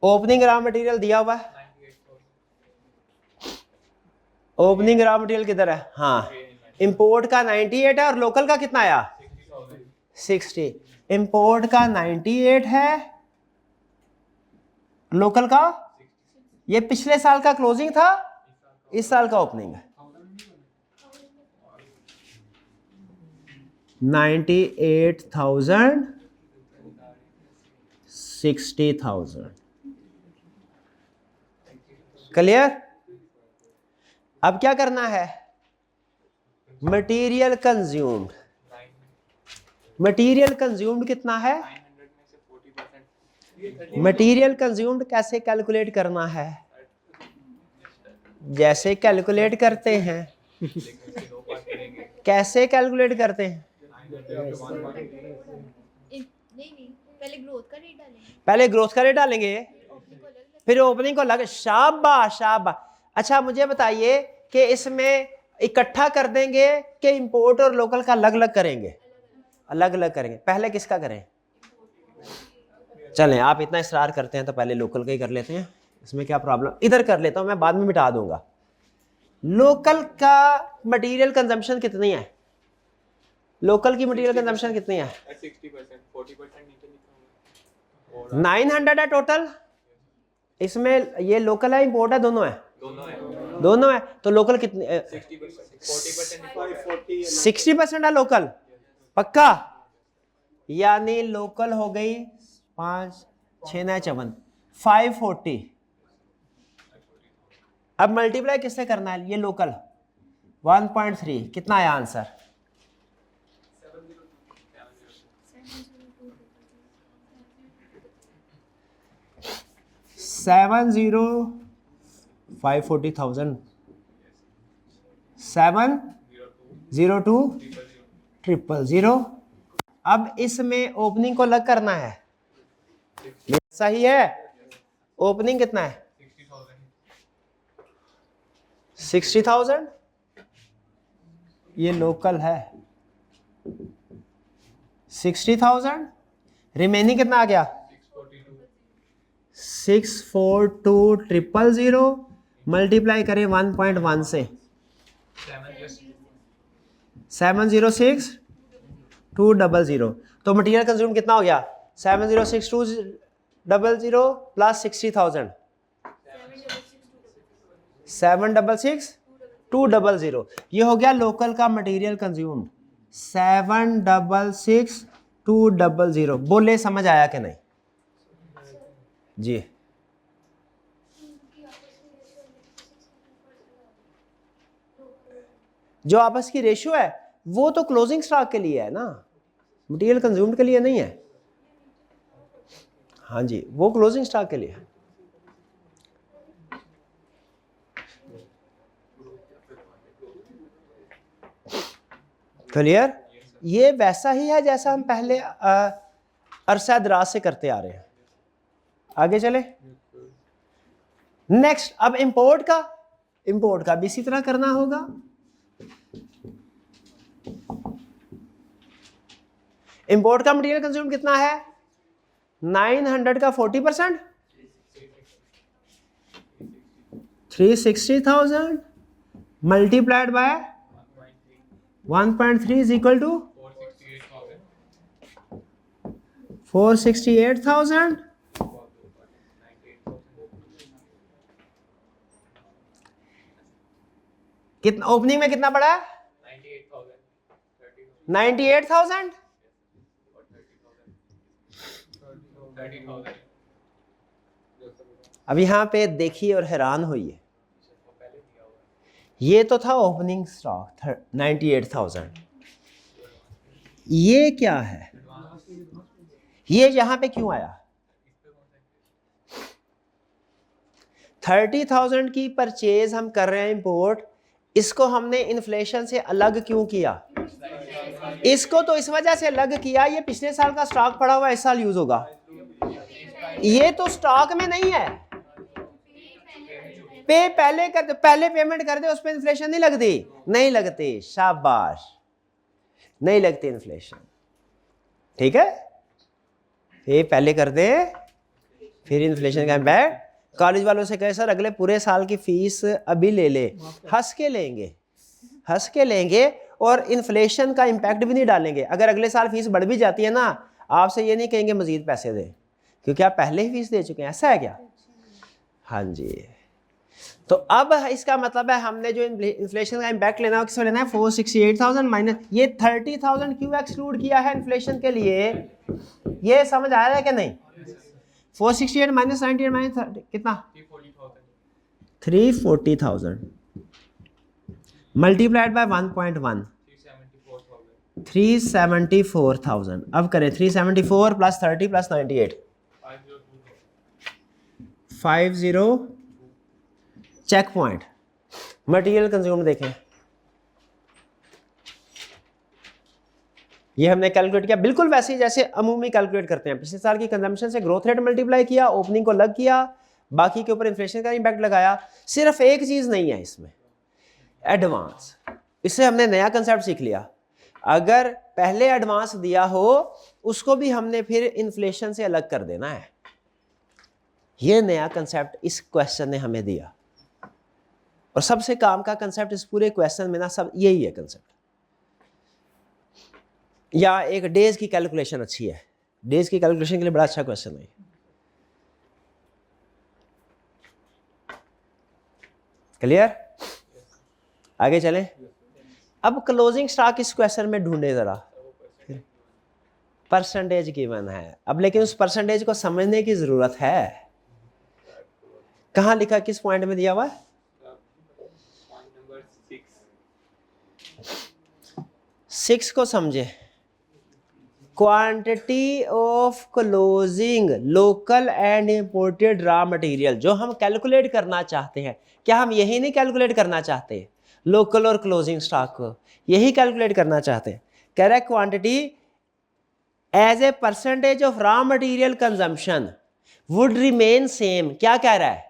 ओपनिंग रॉ मटेरियल दिया हुआ है, ओपनिंग रॉ मटेरियल किधर है? हाँ, इंपोर्ट का 98 है और लोकल का कितना आया? 60। इंपोर्ट का 98 है, लोकल का, ये पिछले साल का क्लोजिंग था, इस साल का ओपनिंग है। 98,000 60,000। क्लियर? अब क्या करना है? Material consumed. मटेरियल कंज्यूम्ड कितना है? मटेरियल कंज्यूम्ड कैसे कैलकुलेट करना है? जैसे कैलकुलेट करते हैं। कैसे कैलकुलेट करते हैं? पहले ग्रोथ का रेट डालेंगे, फिर ओपनिंग को अलग। शाबाश शाबाश। अच्छा मुझे बताइए कि इसमें इकट्ठा कर देंगे कि इंपोर्ट और लोकल का अलग अलग करेंगे? अलग अलग करेंगे। पहले किसका करें? चलें, आप इतना इसरार करते हैं तो पहले लोकल का ही कर लेते हैं। इसमें क्या प्रॉब्लम? इधर कर लेता हूं मैं, बाद में मिटा दूंगा। लोकल का मटेरियल कंजम्पशन कितनी है? लोकल की मटेरियल कंजम्पशन कितनी है? 60%, 40% नीचे लिखा हुआ 900 है टोटल। इसमें ये लोकल है इंपोर्ट है, दोनों है? दोनों है। तो लोकल कितनी? 60% है लोकल। पक्का? यानी लोकल हो गई 5 6 9 54 540। अब मल्टीप्लाई किससे करना है? ये लोकल 1.3 कितना आया आंसर? 7,000 702,000। अब इसमें ओपनिंग को अलग करना है। सही है? ओपनिंग कितना है? 60,000। ये लोकल है 60,000। रिमेनिंग कितना आ गया? 642,000 मल्टीप्लाई करें 1.1 से। 706,200। तो मटेरियल कंज्यूम कितना हो गया? 706,200 प्लस 60,000 766,200। ये हो गया लोकल का मटेरियल कंज्यूम्ड 766,200। बोले समझ आया कि नहीं जी? जो आपस की रेशियो है वो तो क्लोजिंग स्टॉक के लिए है ना, मटेरियल कंज्यूम्ड के लिए नहीं है। हाँ जी, वो क्लोजिंग स्टॉक के लिए है। क्लियर? ये वैसा ही है जैसा हम पहले अरसा दराज से करते आ रहे हैं। आगे चले। नेक्स्ट, अब इंपोर्ट का भी इसी तरह करना होगा। इंपोर्ट का मटेरियल कंज्यूम कितना है? 900 का 40% 360,000 multiplied by 1.3 is equal to 468,000। कितना ओपनिंग में कितना पड़ा? 98,000। अब यहां पे देखिए और हैरान होइए, ये तो था ओपनिंग स्टॉक 98,000। ये क्या है? ये यहां पे क्यों आया? 30,000 की परचेज हम कर रहे हैं इंपोर्ट, इसको हमने इन्फ्लेशन से अलग क्यों किया? इसको तो इस वजह से अलग किया, ये पिछले साल का स्टॉक पड़ा हुआ इस साल यूज होगा। ये तो स्टॉक में नहीं है। पे पहले कर दे, पहले पेमेंट कर दे, उस पर इन्फ्लेशन नहीं लगती? नहीं लगती। शाबाश, नहीं लगती इन्फ्लेशन। ठीक है, ये पहले कर दे फिर इन्फ्लेशन का इम्पैक्ट। कॉलेज वालों से कहे सर अगले पूरे साल की फीस अभी ले ले, हंस के लेंगे, हंस के लेंगे और इन्फ्लेशन का इम्पैक्ट भी नहीं डालेंगे। अगर अगले साल फीस बढ़ भी जाती है ना, आपसे ये नहीं कहेंगे मजीद पैसे दे, क्योंकि आप पहले ही फीस दे चुके हैं। ऐसा है क्या? हाँ जी। तो अब इसका मतलब है हमने जो इन्फ्लेशन का इम्पैक्ट लेना है किसमें लेना है? 468,000 माइनस ये 30,000 क्यों एक्सक्लूड किया है इन्फ्लेशन के लिए? ये समझ आया है कि नहीं? 468 माइनस 98 माइनस कितना 340,000 340,000 मल्टीप्लाइड बाय 1.1 374,000। अब करें 374 plus 30 plus 98 50 check point. Material consume देखें, ये हमने कैलकुलेट किया बिल्कुल वैसे ही जैसे अमूमी कैलकुलेट करते हैं। पिछले साल की कंजम्पशन से ग्रोथ रेट मल्टीप्लाई किया, ओपनिंग को लग किया, बाकी के ऊपर इन्फ्लेशन का इम्पैक्ट लगाया। सिर्फ एक चीज नहीं है इसमें, एडवांस। इससे हमने नया कंसेप्ट सीख लिया। अगर पहले एडवांस दिया हो उसको भी हमने फिर इन्फ्लेशन से अलग कर देना है। ये नया कंसेप्ट इस क्वेश्चन ने हमें दिया, और सबसे काम का कंसेप्ट इस पूरे क्वेश्चन में ना सब यही है कंसेप्ट। या एक डेज की कैलकुलेशन अच्छी है, डेज की कैलकुलेशन के लिए बड़ा अच्छा क्वेश्चन है। क्लियर? आगे चलें। अब क्लोजिंग स्टॉक इस क्वेश्चन में ढूंढे जरा। परसेंटेज गिवन है अब, लेकिन उस परसेंटेज को समझने की जरूरत है। कहां लिखा, किस पॉइंट में दिया हुआ है? पॉइंट नंबर 6 को समझे। Quantity of closing local and imported raw material, जो हम कैलकुलेट करना चाहते हैं। क्या हम यही नहीं कैलकुलेट करना चाहते? लोकल और क्लोजिंग स्टॉक को यही कैलकुलेट करना चाहते हैं। कह रहा है quantity as a percentage of raw material consumption would remain same. क्या कह रहा है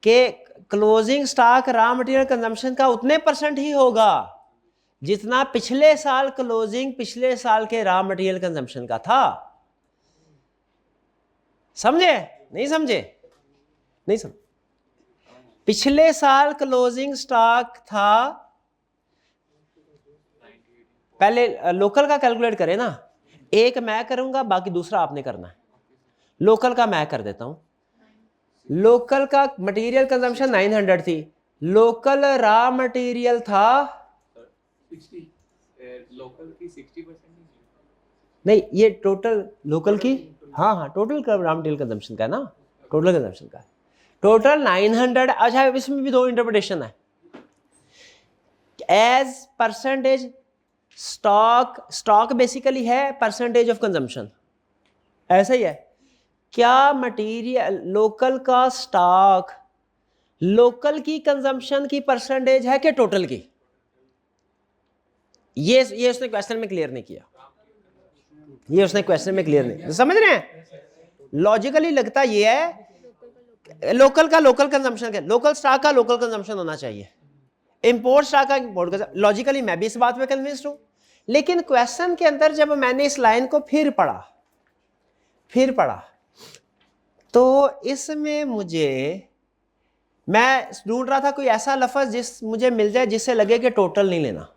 कि closing stock raw material consumption का उतने परसेंट ही होगा जितना पिछले साल क्लोजिंग पिछले साल के रॉ मटेरियल कंजम्पशन का था। समझे? नहीं समझे? नहीं समझे। पिछले साल क्लोजिंग स्टॉक था, पहले लोकल का कैलकुलेट करें ना। एक मैं करूंगा, बाकी दूसरा आपने करना है। लोकल का मैं कर देता हूं। लोकल का मटेरियल कंजम्पशन 900 थी, लोकल रॉ मटेरियल था 60। लोकल की 60% नहीं, ये टोटल लोकल की, हाँ हाँ टोटल रॉ मटेरियल कंजम्पशन का है ना, टोटल कंजम्पशन का टोटल 900। अच्छा इसमें भी दो इंटरप्रिटेशन है। एज परसेंटेज स्टॉक बेसिकली है परसेंटेज ऑफ कंजम्पशन, ऐसा ही है। क्या मटेरियल लोकल का स्टॉक लोकल की कंजम्पशन की परसेंटेज है कि टोटल की? ये उसने क्वेश्चन में क्लियर नहीं किया। ये उसने क्वेश्चन में क्लियर नहीं, समझ रहे हैं? लॉजिकली लगता ये है लोकल का लोकल कंजम्पशन का, लोकल स्टॉक का लोकल कंजम्पशन होना चाहिए, इंपोर्ट स्टॉक का इंपोर्ट का। लॉजिकली मैं भी इस बात पे कन्विंस्ड हूं, लेकिन क्वेश्चन के अंदर जब मैंने इस लाइन को फिर पढ़ा तो इसमें मैं ढूंढ रहा था कोई ऐसा लफ्ज जिस मुझे मिल जाए जिससे लगे कि टोटल नहीं लेना।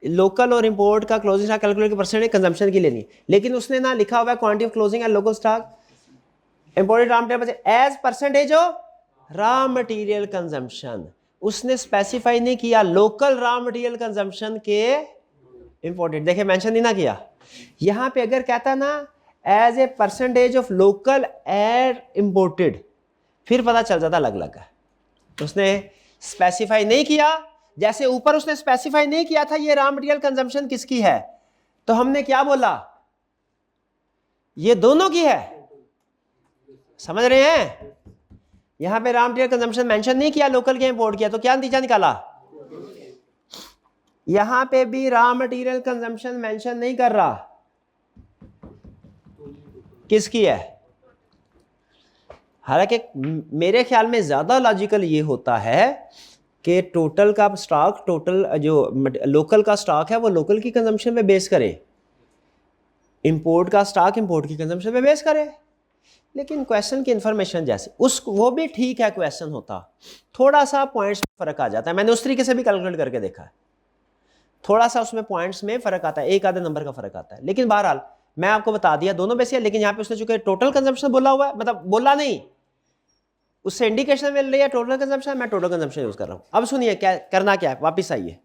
लोकल और इंपोर्ट का क्लोजिंग स्टॉक कैलकुलेट के परसेंटेज कंजम्पशन की लेनी, लेकिन उसने ना लिखा हुआ है quantity of closing and local stock imported raw material as percentage of raw material consumption. उसने स्पेसिफाई नहीं किया लोकल रॉ मटेरियल कंजम्पशन के इंपोर्टेड। देखिए मेंशन नहीं ना किया। यहां पे अगर कहता ना as a percentage of local and imported, फिर पता चल जाता अलग अलग है। उसने स्पेसिफाई नहीं किया, जैसे ऊपर उसने स्पेसिफाई नहीं किया था ये रॉ मटेरियल कंजम्पशन किसकी है, तो हमने क्या बोला? ये दोनों की है। समझ रहे हैं? यहां पे रॉ मटेरियल कंजम्पशन मेंशन नहीं किया, लोकल के इंपोर्ट किया, तो क्या नतीजा निकाला? यहां पे भी रॉ मटेरियल कंजम्पशन मेंशन नहीं कर रहा, किसकी है? हालांकि मेरे ख्याल में ज्यादा लॉजिकल ये होता है कि टोटल का स्टॉक, टोटल जो लोकल का स्टॉक है वो लोकल की कंजम्पशन पे बेस करे, इंपोर्ट का स्टॉक इंपोर्ट की कंजम्पशन पे बेस करे। लेकिन क्वेश्चन की इंफॉर्मेशन जैसे वो भी ठीक है क्वेश्चन होता, थोड़ा सा पॉइंट्स में फर्क आ जाता है। मैंने उस तरीके से भी कैलकुलेट करके देखा है, थोड़ा सा उसमें पॉइंट्स में फर्क आता है, एक आधे नंबर का फर्क आता है। लेकिन बहरहाल मैं आपको बता दिया दोनों बेस है। लेकिन यहाँ पे उसने चूंकि टोटल कंजम्पशन बोला हुआ है, मतलब बोला नहीं, उससे इंडिकेशन मिल रही है टोटल कंजम्पशन, मैं टोटल कंजम्पशन यूज कर रहा हूं। अब सुनिए क्या करना, क्या है, वापस आइए,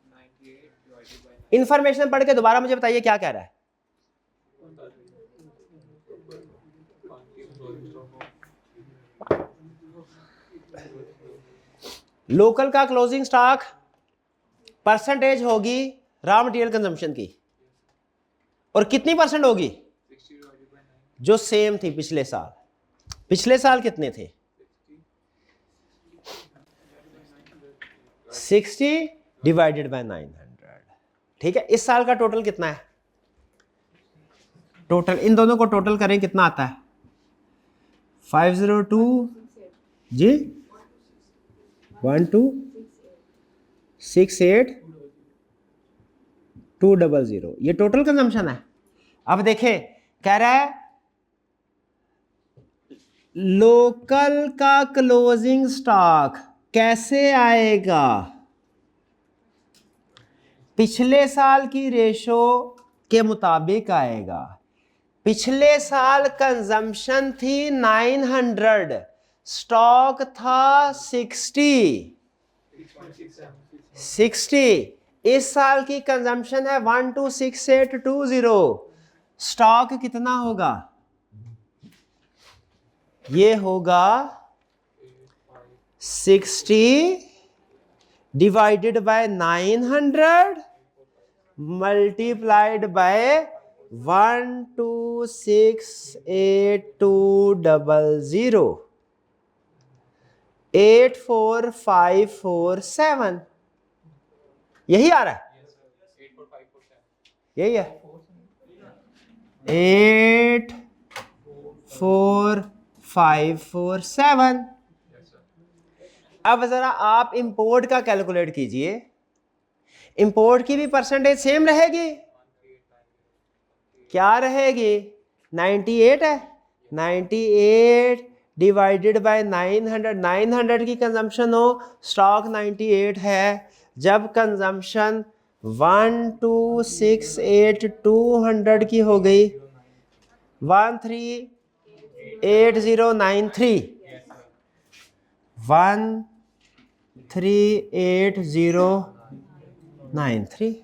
इंफॉर्मेशन पढ़ के दोबारा मुझे बताइए क्या कह रहा है। लोकल का क्लोजिंग स्टॉक परसेंटेज होगी रॉ मटेरियल कंजम्पशन की, और कितनी परसेंट होगी? 60 divided by 9. जो सेम थी पिछले साल। पिछले साल कितने थे? 60 डिवाइडेड बाय 900। ठीक है, इस साल का टोटल कितना है? टोटल इन दोनों को टोटल करें कितना आता है? 502 जी 1268200, ये टोटल कंजम्पशन है। अब देखें, कह रहा है लोकल का क्लोजिंग स्टॉक कैसे आएगा? पिछले साल की रेशो के मुताबिक आएगा। पिछले साल कंजम्पशन थी 900, स्टॉक था 60। इस साल की कंजम्पशन है 126820। स्टॉक कितना होगा? ये होगा 60 डिवाइडेड बाय 900 मल्टीप्लाइड बाय 1268200, 84547। यही आ रहा है? 84547. यही है 84547। अब जरा आप इंपोर्ट का कैलकुलेट कीजिए। इंपोर्ट की भी परसेंटेज सेम रहेगी? क्या रहेगी? 98 है। 98 डिवाइडेड बाय 900, 900 की कंजम्पशन हो, स्टॉक 98 है। जब कंजम्पशन 1268200 की हो गई, 138093, 138093।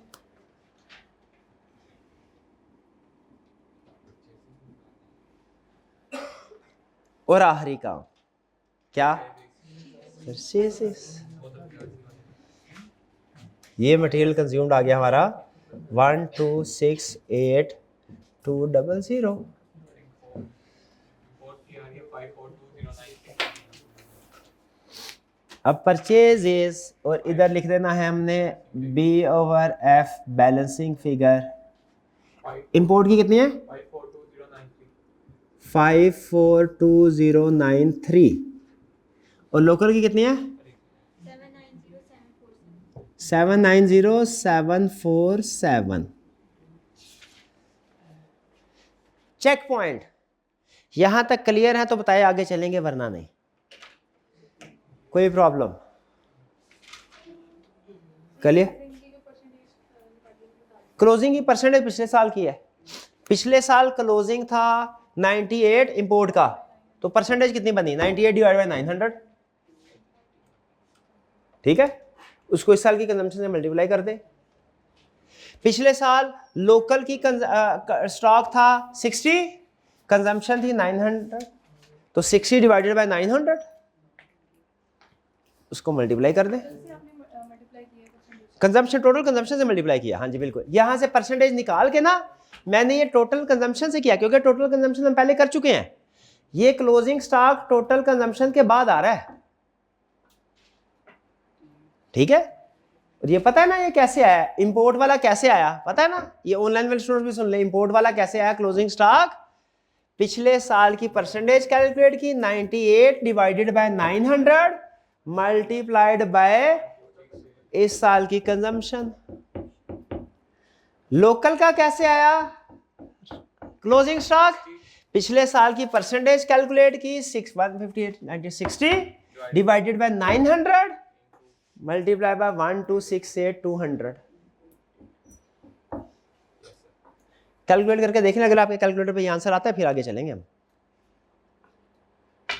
और आखिरी काम क्या? ये मटेरियल कंज्यूम्ड आ गया हमारा 1268200। Import की आ रही है 542093. अब परचेजेस, और इधर लिख देना है हमने B/F बैलेंसिंग फिगर। इंपोर्ट की कितनी है? 542093. 542093। और लोकल की कितनी है? 790747। चेक पॉइंट यहां तक क्लियर है तो बताए, आगे चलेंगे वरना नहीं। कोई प्रॉब्लम? क्लियर? क्लोजिंग की परसेंटेज पिछले साल की है। पिछले साल क्लोजिंग था 98 इंपोर्ट का, तो परसेंटेज कितनी बनी? 98 डिवाइड बाय 900। ठीक है, उसको इस साल की कंजम्पशन से मल्टीप्लाई कर दे। पिछले साल लोकल की स्टॉक था 60, कंजम्पशन थी 900, तो 60 डिवाइडेड बाय 900, उसको मल्टीप्लाई कर दे। कंजम्पशन, टोटल कंजम्पशन से मल्टीप्लाई किया। हाँ जी बिल्कुल, यहां से परसेंटेज निकाल के ना मैंने ये टोटल कंजम्पशन से किया, क्योंकि टोटल कंजम्पशन हम पहले कर चुके हैं। ये क्लोजिंग स्टॉक टोटल कंजम्पशन के बाद आ रहा है। ठीक है, और ये पता है ना ये कैसे आया? इंपोर्ट वाला कैसे आया पता है ना? ये ऑनलाइन वाले स्टूडेंट्स भी सुन ले। इंपोर्ट वाला कैसे आया? क्लोजिंग स्टॉक पिछले साल की परसेंटेज कैलकुलेट की, 98 डिवाइडेड बाय 900 मल्टीप्लाइड बाय इस साल की कंजम्पशन। लोकल का कैसे आया? क्लोजिंग स्टॉक पिछले साल की परसेंटेज कैलकुलेट की, 158 divided by 900 multiply by 1268200। Calculate करके देखना, अगर आपके कैलकुलेटर पे ये आंसर आता है फिर आगे चलेंगे हम।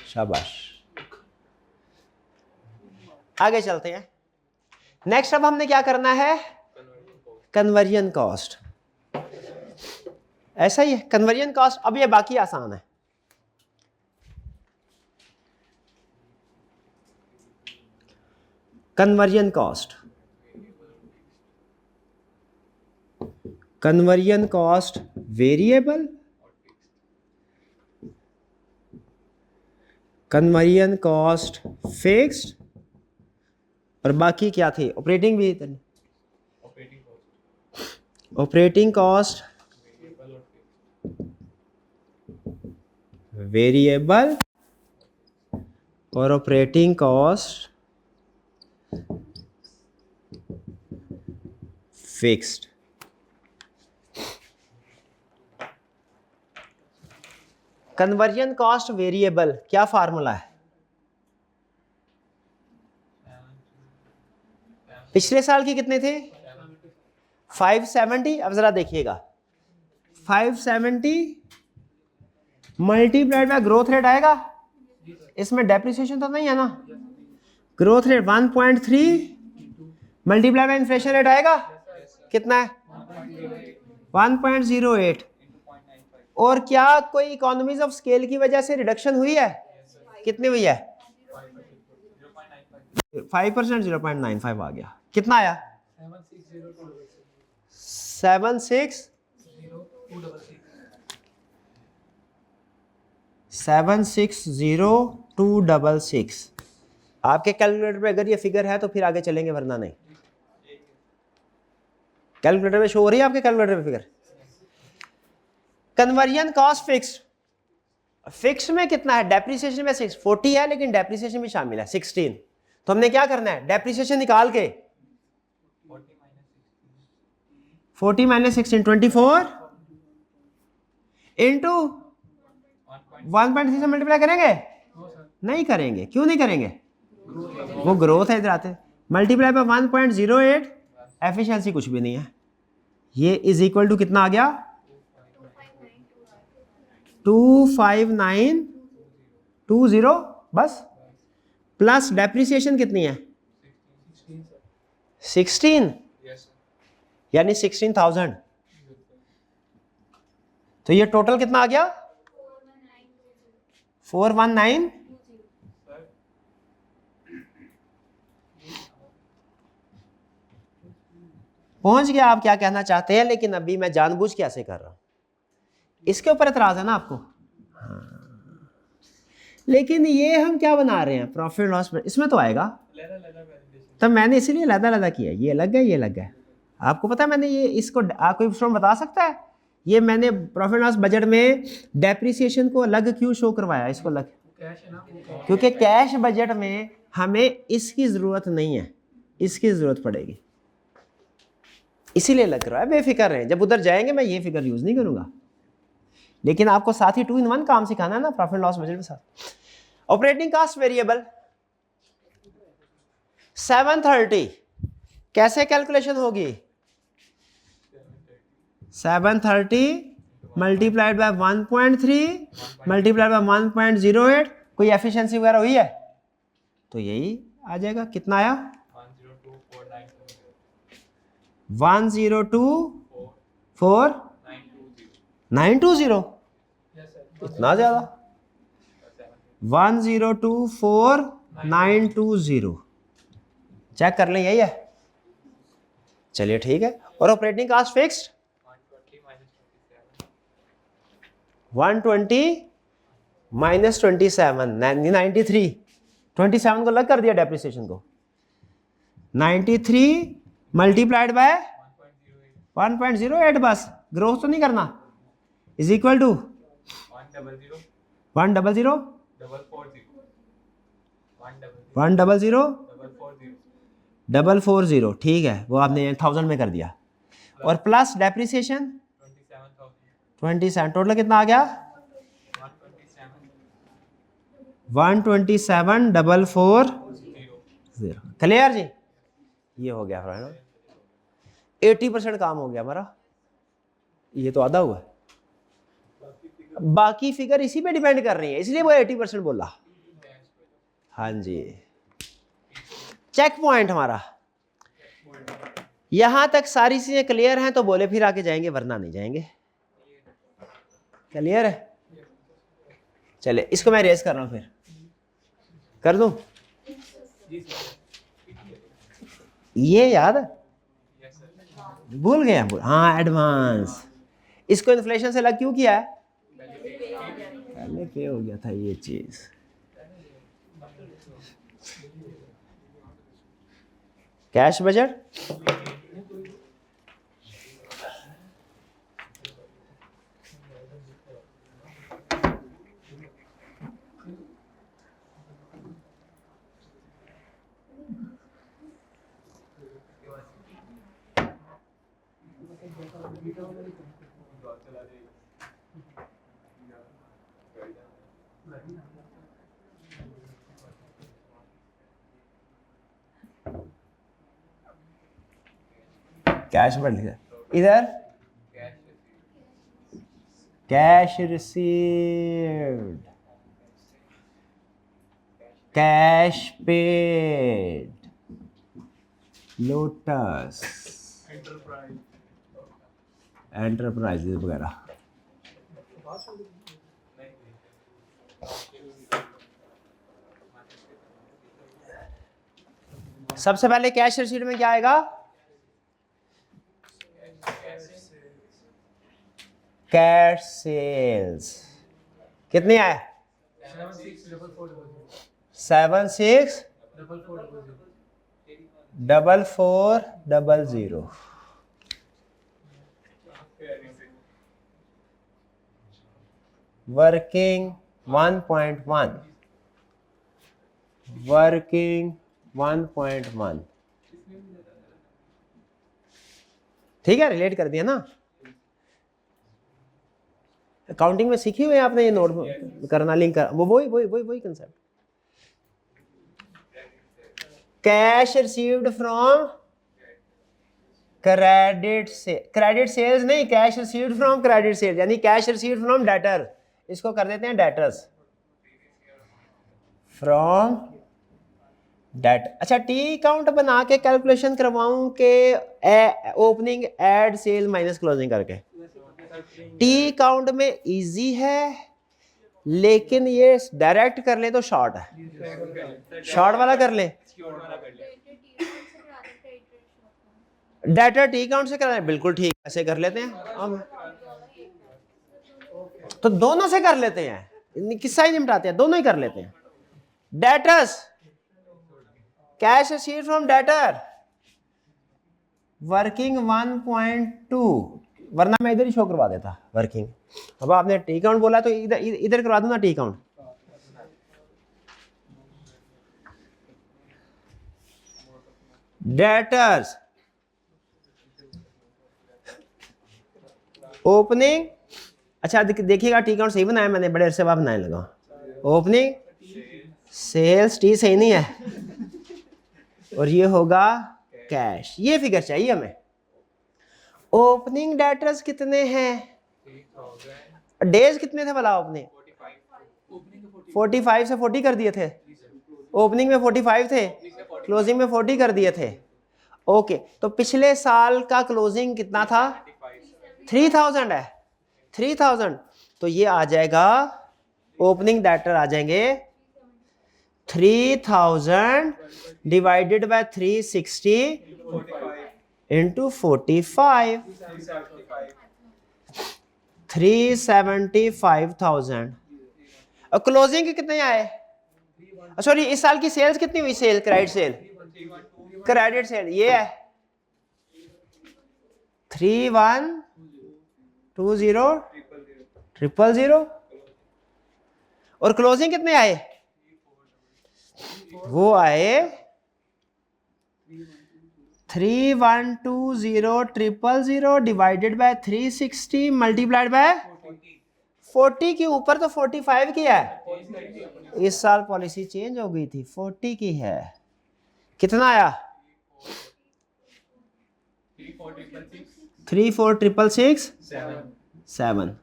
शाबाश, आगे चलते हैं। नेक्स्ट अब हमने क्या करना है? Conversion cost. ऐसा ही है कन्वर्जन कॉस्ट। अब ये बाकी आसान है। Conversion cost, conversion cost variable, conversion cost fixed, और बाकी क्या थे? ऑपरेटिंग भी, ऑपरेटिंग कॉस्ट वेरिएबल और operating cost fixed. Conversion cost variable क्या फार्मूला है? पिछले साल की कितने थे? 570। अब जरा देखिएगा, 570 मल्टीप्लाइड बाय ग्रोथ रेट आएगा, इसमें डेप्रिसिएशन तो नहीं है ना? Growth rate 1.3 multiply by inflation rate आएगा, कितना है? 1.08। और क्या कोई इकोनॉमीज ऑफ स्केल की वजह से रिडक्शन हुई है? कितनी हुई है? 5%, 0.95 आ गया। कितना आया? 760,266। आपके कैलकुलेटर पे अगर ये फिगर है तो फिर आगे चलेंगे, वरना नहीं। कैलकुलेटर में शो हो रही है आपके कैलकुलेटर पे figure? Conversion cost fixed, fix में कितना है? डेप्रिसिएशन में 40 है, लेकिन डेप्रिसिएशन भी शामिल है 16। तो हमने क्या करना है? डेप्रिसिएशन निकाल के 40 माइनस 16, 24 इंटू 1.3 से मल्टीप्लाई करेंगे? नहीं करेंगे। क्यों नहीं करेंगे? वो ग्रोथ है, इधर आते। मल्टीप्लाई बाय 1.08, एफिशिएंसी कुछ भी नहीं है। ये इज इक्वल टू कितना आ गया? 25920 बस, प्लस डेप्रिसिएशन कितनी है? 16, यानी 16,000। तो ये टोटल कितना आ गया? 419। पहुंच गया आप क्या कहना चाहते हैं, लेकिन अभी मैं जानबूझ के ऐसे कर रहा हूं। इसके ऊपर एतराज है ना आपको? हाँ। लेकिन ये हम क्या बना रहे हैं? प्रॉफिट लॉस, इसमें तो आएगा। तब मैंने इसीलिए अलग किया, ये अलग है, ये अलग है। आपको पता है मैंने ये इसको, कोई स्टूडेंट बता सकता है ये मैंने प्रॉफिट लॉस बजट में डेप्रिसिएशन को अलग क्यों शो करवाया? इसको अलग क्योंकि कैश बजट में हमें इसकी जरूरत नहीं है, इसकी जरूरत पड़ेगी, इसीलिए लग रहा है। बेफिक्र रहे, जब उधर जाएंगे मैं ये फिगर यूज नहीं करूंगा, लेकिन आपको साथ ही 2 in 1 काम सिखाना है ना प्रॉफिट लॉस बजट के साथ। ऑपरेटिंग कॉस्ट वेरिएबल 730 कैसे कैलकुलेशन होगी? 730 मल्टीप्लाइड बाय 1.3 मल्टीप्लाइड बाय 1.08। कोई एफिशिएंसी वगैरह हुई है? तो यही आ जाएगा। कितना आया? 1024920। इतना ज्यादा? 1024920 चेक कर लें, यही है। चलिए ठीक है। और ऑपरेटिंग कॉस्ट फिक्स्ड 120 माइनस 27, 93। 27 को अलग कर दिया डेप्रिसिएशन को। 93 मल्टीप्लाइड बाय 1.08, बस ग्रोथ तो नहीं करना, इज इक्वल टू 100,440। ठीक है, वो आपने 1000 में कर दिया। और प्लस डेप्रिसिएशन 27। टोटल कितना आ गया? 127,440। क्लियर जी? ये हो गया फ्रेंड, 80% काम हो गया हमारा। ये तो आधा हुआ है, बाकी फिगर इसी पे डिपेंड कर रही है, इसलिए वो 80% बोला। हाँ जी। चेक पॉइंट हमारा यहां तक सारी चीजें क्लियर हैं तो बोले, फिर आगे जाएंगे, वरना नहीं जाएंगे। क्लियर है? चले इसको मैं रेस कर रहा हूं, फिर कर दूं। ये याद है? Yes sir. भूल गए हैं? हाँ, एडवांस। इसको इन्फ्लेशन से अलग क्यों किया है? पहले पे हो गया था ये चीज। कैश बजट कैश बजट लिखा इधर, cash received, cash paid, lotus, enterprises वगैरह। सबसे पहले कैश रिसीट में क्या आएगा? कैश सेल्स कितनी आए? 764400। Working 1.1, working 1.1। ठीक है, रिलेट कर दिया ना? अकाउंटिंग में सीखी हुई है आपने ये नोट करना, लिंक कर, वो वही concept. Cash received from credit से, क्रेडिट सेल्स नहीं, cash received from credit sales, यानी कैश रिसीव्ड फ्रॉम डेटर, इसको कर देते हैं डेटर्स फ्रॉम डेट। अच्छा, टी काउंट बना के कैलकुलेशन करवाऊं के opening add sale minus closing करके? टी काउंट में इजी है, लेकिन ये डायरेक्ट कर ले तो शॉर्ट है। शॉर्ट वाला कर ले, डेटा टी काउंट से करा, बिल्कुल ठीक, ऐसे कर लेते हैं हम, तो दोनों से कर लेते हैं, किस्सा ही निपटाते हैं, दोनों ही कर लेते हैं। Debtors, cash received from debtor, working 1.2, वरना मैं इधर ही शो करवा देता वर्किंग। अब आपने टी काउंट बोला तो इधर इधर करवा दूं ना टी काउंट। डेटर्स ओपनिंग, अच्छा देखिएगा टी काउंट सही बनाया मैंने, बड़े अरसे बाद बनाने लगा। ओपनिंग सेल्स, टी सही नहीं है, और ये होगा कैश। ये फिगर चाहिए हमें। ओपनिंग डेटर्स कितने हैं? डेज कितने थे भला? ओपनिंग 45 से 40 कर दिए थे। ओपनिंग में 45 थे, क्लोजिंग में 40 कर दिए थे। ओके, तो पिछले साल का क्लोजिंग कितना था? 3000 है, 3000। तो ये आ जाएगा, ओपनिंग डेटर आ जाएंगे 3000 डिवाइडेड बाय 360 इंटू 45, 375,000। और क्लोजिंग के कितने आए? सॉरी, इस साल की सेल्स कितनी हुई? Sale, credit sale, credit sale ये है 3120,000। और क्लोजिंग कितने आए? वो आए 3120,000 डिवाइडेड बाय 360 मल्टीप्लाइड बाय 40 के ऊपर तो 45 की है। इस साल पॉलिसी चेंज हो गई थी, 40 की है। कितना आया? 34,667।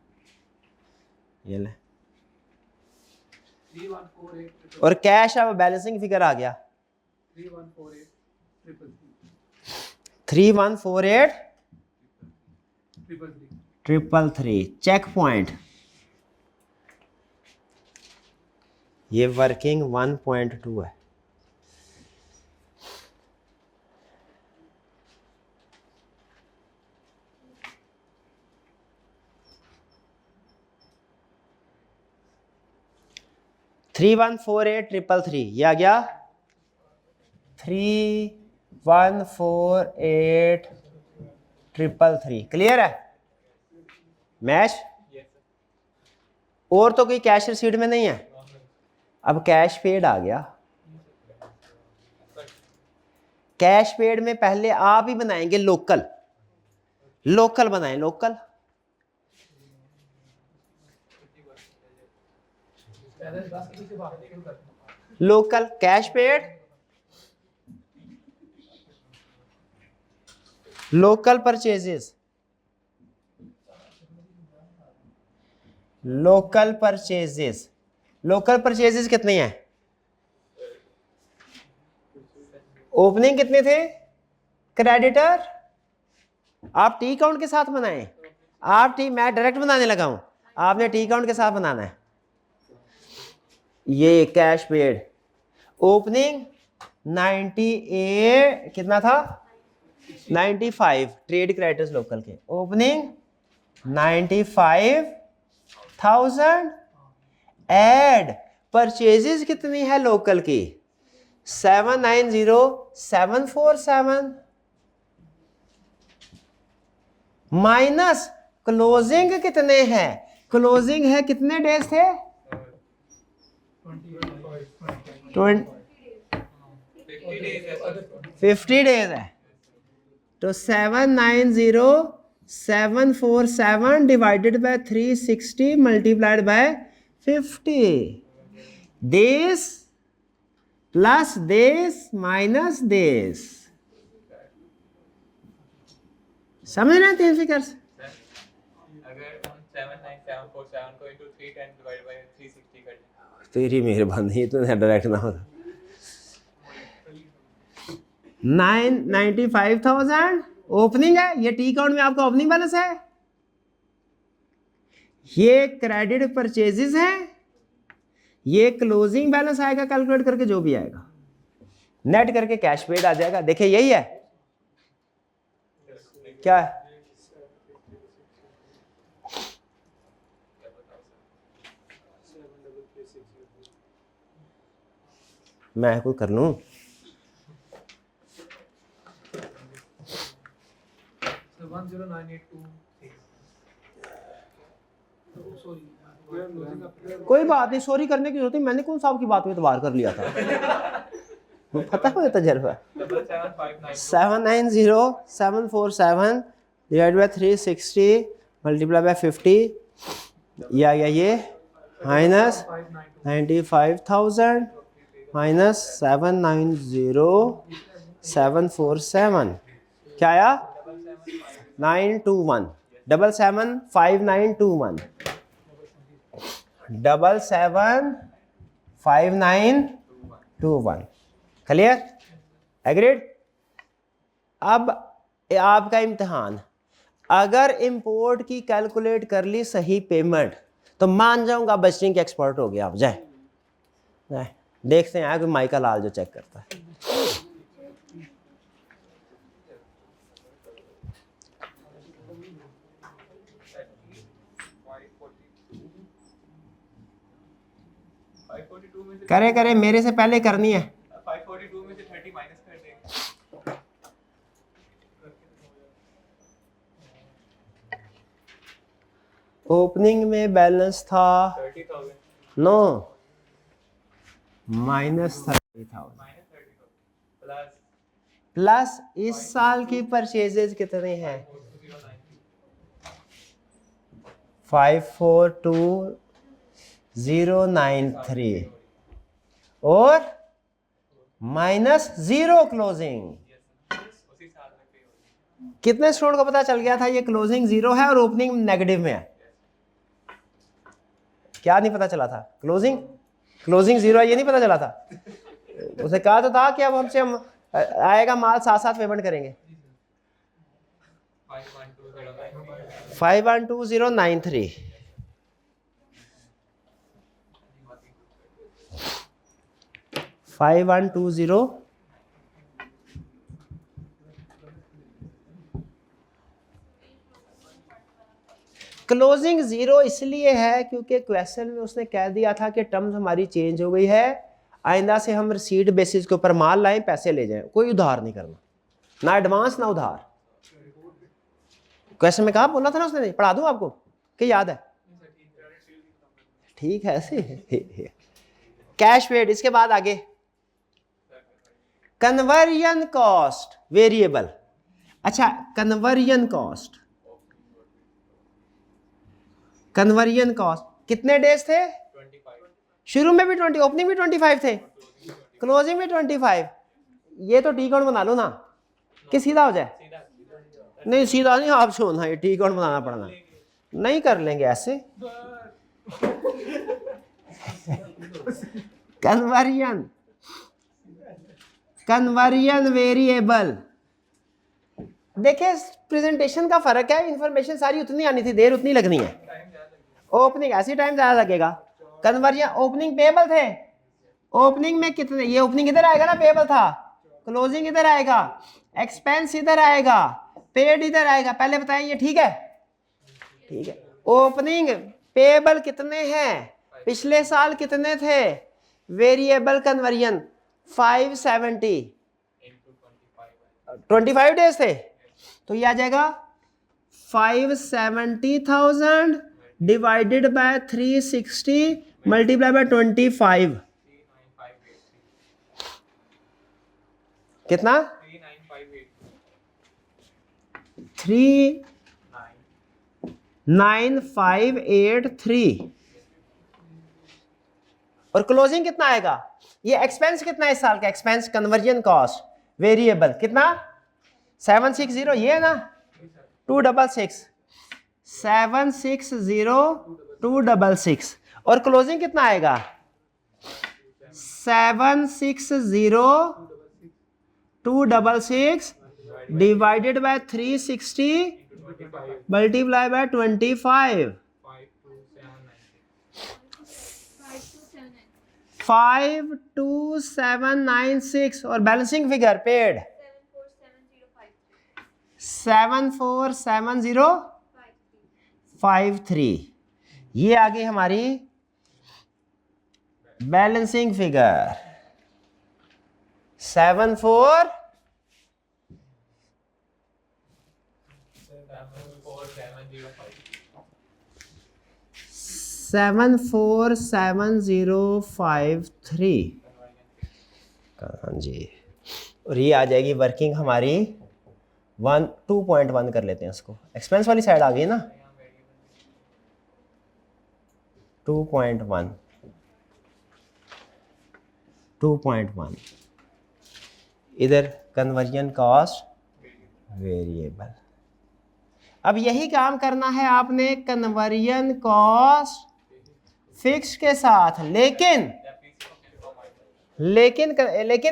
ये ले, और कैश अब बैलेंसिंग फिगर आ गया 3148,333। चेक पॉइंट, ये वर्किंग 1.2 है। 314833 ये आ गया 314833 क्लियर है मैच। Yes, sir. और तो कोई कैश रिसीट में नहीं है। अब कैश पेड आ गया। कैश पेड में पहले आप ही बनाएंगे लोकल बनाएं local cash paid local purchases कितनी है ओपनिंग कितने थे क्रेडिटर आप टी काउंट के साथ बनाएं मैं डायरेक्ट बनाने लगा हूं आपने टी काउंट के साथ बनाना है। ये कैश पेड ओपनिंग 98 कितना था 95 ट्रेड क्रेडिटर्स लोकल के ओपनिंग 95,000 ऐड परचेजेस कितनी है लोकल की 790,747 माइनस क्लोजिंग कितने हैं क्लोजिंग है कितने डेज थे 50 डेज है तो 790,747 divided by 360 multiplied bye 50 days plus days minus days समझ रहे हैं तीन फिगर्स। अगर हम 79747 को into 310 divided by 360 कर दें तेरी मेहरबानी तो डायरेक्ट ना होता 95,000 ओपनिंग है ये टी काउंट में आपका ओपनिंग बैलेंस है ये क्रेडिट परचेजेस है ये क्लोजिंग बैलेंस आएगा कैलकुलेट करके जो भी आएगा नेट करके कैश पेड आ जाएगा। देखिए यही है क्या है मैं कोई कर लूं 10982 कोई बात नहीं सॉरी करने की जरूरत नहीं मैंने कौन सा आपकी बात में इतबार कर लिया था पता है मुझे तजर्बा 790,747 डिवाइड बाय 360 मल्टीप्लाई बाय 50 ये आ गया ये माइनस 95,000 माइनस 790,747 क्या आया 921 775921 775921 क्लियर एग्रीड। अब आपका इम्तिहान अगर इंपोर्ट की कैलकुलेट कर ली सही पेमेंट तो मान जाऊंगा बजटिंग के एक्सपर्ट हो गया आप जाए देखते हैं कोई माइका लाल जो चेक करता है करे मेरे से पहले करनी है 542 में से 30 माइनस कर देंगे ओपनिंग में बैलेंस था 30,000 नो माइनस 30,000 प्लस इस साल की परचेजेज कितने हैं 542,093 और माइनस 0 क्लोजिंग कितने स्टूडेंट को पता चल गया था ये क्लोजिंग 0 है और ओपनिंग नेगेटिव में है क्या नहीं पता चला था क्लोजिंग 0 है ये नहीं पता चला था उसे कहा तो था कि अब हमसे हम आएगा माल साथ साथ पेमेंट करेंगे 512,093 5120 9 क्लोजिंग जीरो इसलिए है क्योंकि क्वेश्चन में उसने कह दिया था कि टर्म्स हमारी चेंज हो गई है, आइंदा से हम रिसीट बेसिस के ऊपर माल लाएं, पैसे ले जाएं, कोई उधार नहीं करना, ना एडवांस ना उधार। क्वेश्चन में कहा बोला था ना उसने, पढ़ा दूं आपको कि याद है? ठीक है ऐसे। कैश पेड, इसके बाद आगे कन्वर्जन कॉस्ट वेरिएबल। अच्छा कन्वर्जन कॉस्ट, कन्वर्जन कॉस्ट कितने डेज थे? 25 शुरू में भी 20, ओपनिंग भी 25 थे, क्लोजिंग भी 25। ये तो टी काउंट बना लो ना कि सीधा हो जाए? नहीं सीधा नहीं, आप होना ये टी काउंट बनाना पड़ना, नहीं कर लेंगे ऐसे। Conversion, conversion variable. देखिए प्रेजेंटेशन का फर्क है, इंफॉर्मेशन सारी उतनी आनी थी, देर उतनी लगनी है। ओपनिंग ऐसी टाइम ज्यादा लगेगा। कन्वर्जन, ओपनिंग पेबल थे, ओपनिंग में कितने, ये ओपनिंग इधर आएगा ना, पेबल था, क्लोजिंग इधर आएगा, एक्सपेंस इधर आएगा, पेड इधर आएगा। पहले बताएं ये ठीक है? ठीक है। ओपनिंग पेबल कितने हैं, पिछले साल कितने थे? वेरिएबल कन्वर्जन 570, 25 डेज थे, तो ये आ जाएगा 570,000 डिवाइडेड बाय 360 मल्टीप्लाई बाय 25, कितना? 39583। और क्लोजिंग कितना आएगा? ये एक्सपेंस कितना है इस साल का? एक्सपेंस कन्वर्जन कॉस्ट वेरिएबल कितना? 760, ये है ना, 266, 760,266। और क्लोजिंग कितना आएगा? 760,266 डिवाइडेड बाय 360 मल्टीप्लाई बाय 25, 52796। और बैलेंसिंग फिगर पेड 747053। ये आ गई हमारी बैलेंसिंग फिगर 74 747053। हाँ जी। और ये आ जाएगी वर्किंग हमारी 2.1 कर लेते हैं इसको, एक्सपेंस वाली साइड आ गई ना, 2.1, 2.1 इधर कन्वर्जन कॉस्ट वेरिएबल। अब यही काम करना है आपने कन्वर्जन कॉस्ट फिक्स के साथ, लेकिन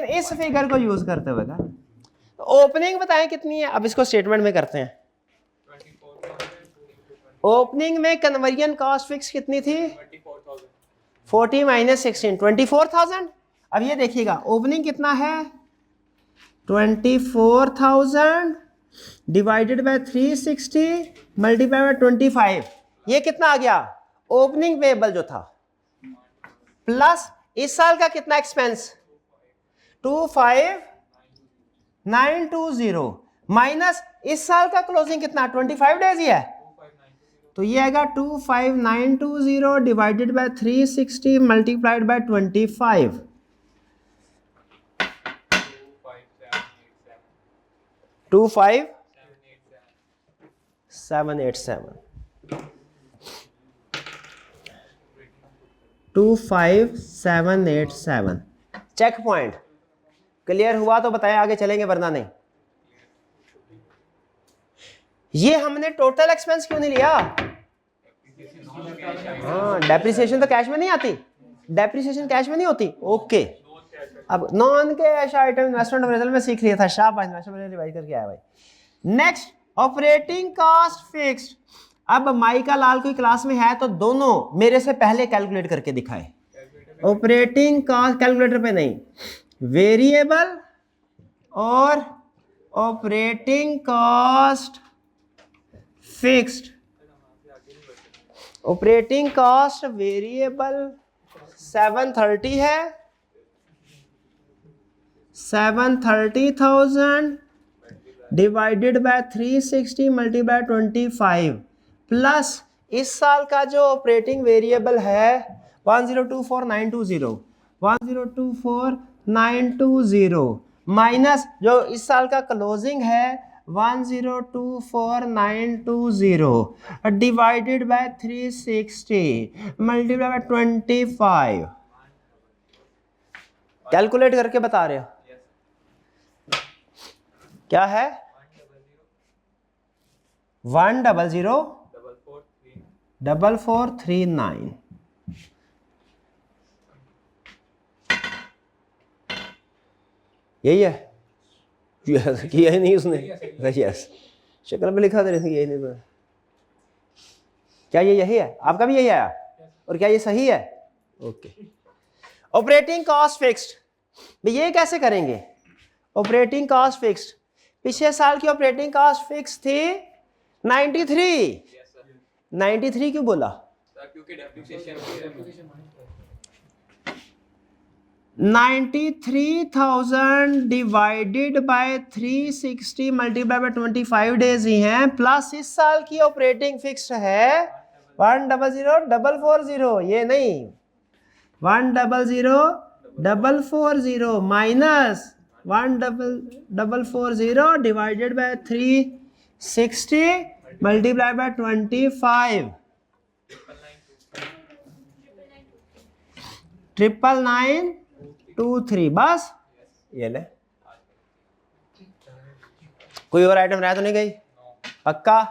इस फिगर को यूज करते हुए। तो ओपनिंग बताएं कितनी है, अब इसको स्टेटमेंट में करते हैं। ओपनिंग में कन्वर्जन कॉस्ट फिक्स कितनी थी? 40 माइनस 16, 24,000। अब ये देखिएगा ओपनिंग कितना है? 24,000 डिवाइडेड बाय 360 मल्टीप्लाई बाय 25, ये कितना आ गया? ओपनिंग पेबल जो था, प्लस इस साल का कितना एक्सपेंस? 25920 माइनस इस साल का क्लोजिंग कितना? 25 डेज ही है, तो ये आएगा 25920 divided by 360 multiplied by 25, 25787, 25787। Check point clear हुआ तो बताएं, आगे चलेंगे वरना नहीं। ये हमने टोटल एक्सपेंस क्यों नहीं लिया? हाँ डेप्रिसिएशन तो कैश में नहीं आती, डेप्रिसिएशन कैश में नहीं होती। ओके, अब non cash item investment appraisal में सीख लिया था, शाबाश, इन्वेस्टमेंट रिवाइज करके आया भाई। Next operating cost fixed. अब माइका लाल कोई क्लास में है तो दोनों मेरे से पहले कैलकुलेट करके दिखाए। ऑपरेटिंग कॉस्ट कैलकुलेटर पे नहीं, वेरिएबल और operating cost fixed operating cost variable 730 है, 730,000 डिवाइडेड बाय 360 मल्टीप्लाई 25 प्लस इस साल का जो ऑपरेटिंग वेरिएबल है 1024920 माइनस जो इस साल का क्लोजिंग है 1024920 divided by 360 multiply by 25। Calculate करके बता रहे हो क्या है? 1004439। यही है? किया ही नहीं उसने। यस, शक्ल पे लिखा था यही नहीं था। क्या ये यही है? आपका भी यही आया? और क्या ये सही है? ओके। ऑपरेटिंग कॉस्ट फिक्स्ड, ये कैसे करेंगे? ऑपरेटिंग कॉस्ट फिक्स्ड, पिछले साल की ऑपरेटिंग कॉस्ट फिक्स थी 93। 93 क्यों बोला? क्योंकि depreciation 93,000 divided by 360 multiply by 25 days ही हैं, प्लस इस साल की ऑपरेटिंग फिक्स्ड है 100,440। ये नहीं, 100,440 minus 100,440 divided by 360 multiply by 25 99923। बस ये ले। कोई और आइटम रह तो नहीं गई? पक्का?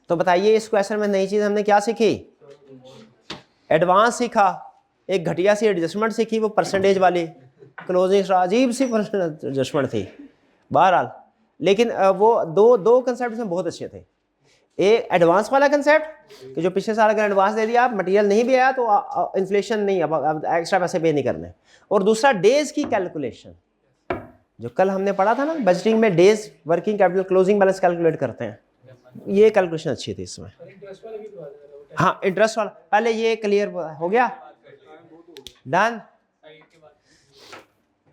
तो बताइए इस क्वेश्चन में नई चीज हमने क्या सीखी? एडवांस सीखा, एक घटिया सी एडजस्टमेंट सीखी, वो परसेंटेज वाली क्लोजिंग अजीब सी एडजस्टमेंट थी बहरहाल। लेकिन वो दो कंसेप्ट में बहुत अच्छे थे। एक एडवांस वाला कंसेप्ट कि जो पिछले साल अगर एडवांस दे दिया, मटेरियल नहीं भी आया तो इन्फ्लेशन नहीं, अब एक्स्ट्रा पैसे पे नहीं करने। और दूसरा डेज की कैलकुलेशन, जो कल हमने पढ़ा था ना बजटिंग में, days working capital closing balance calculate करते हैं, ये कैलकुलेशन अच्छी थी इसमें। हाँ, इंटरेस्ट वाला पहले ये क्लियर हो गया, डन।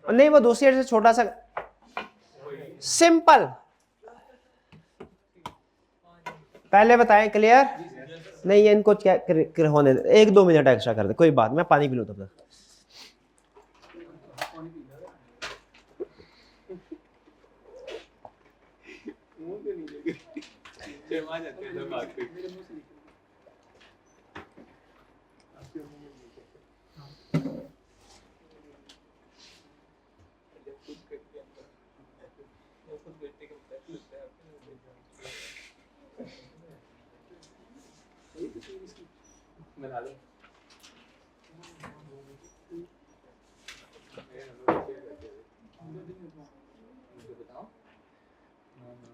नहीं, वो दूसरी से छोटा सा सिंपल पहले बताएं, क्लियर? नहीं, ये इनको क्या होने दे, 1-2 मिनट एक्स्ट्रा कर दे, कोई बात, मैं पानी पी लूं तब तक।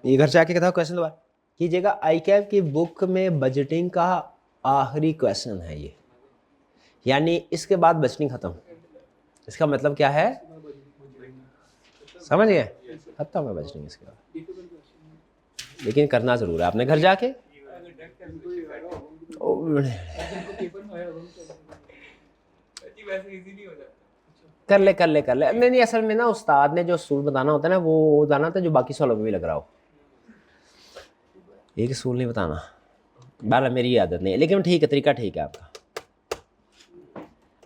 ये घर जाके बताओ क्वेश्चन दोबारा कीजिएगा। आईकैप की बुक में बजटिंग का आखिरी क्वेश्चन है ये, यानी इसके बाद बजटिंग खत्म। इसका मतलब क्या है, समझ गए? खत्म है बजटिंग इसके बाद, लेकिन करना जरूर है आपने घर जाके। कर ले। नहीं, असल में ना उस्ताद ने जो असूल बताना होता है ना, वो बताना था जो बाकी सवालों में भी लग रहा हो। एक असूल नहीं बताना, बारह मेरी आदत नहीं है, लेकिन ठीक है, तरीका ठीक है आपका।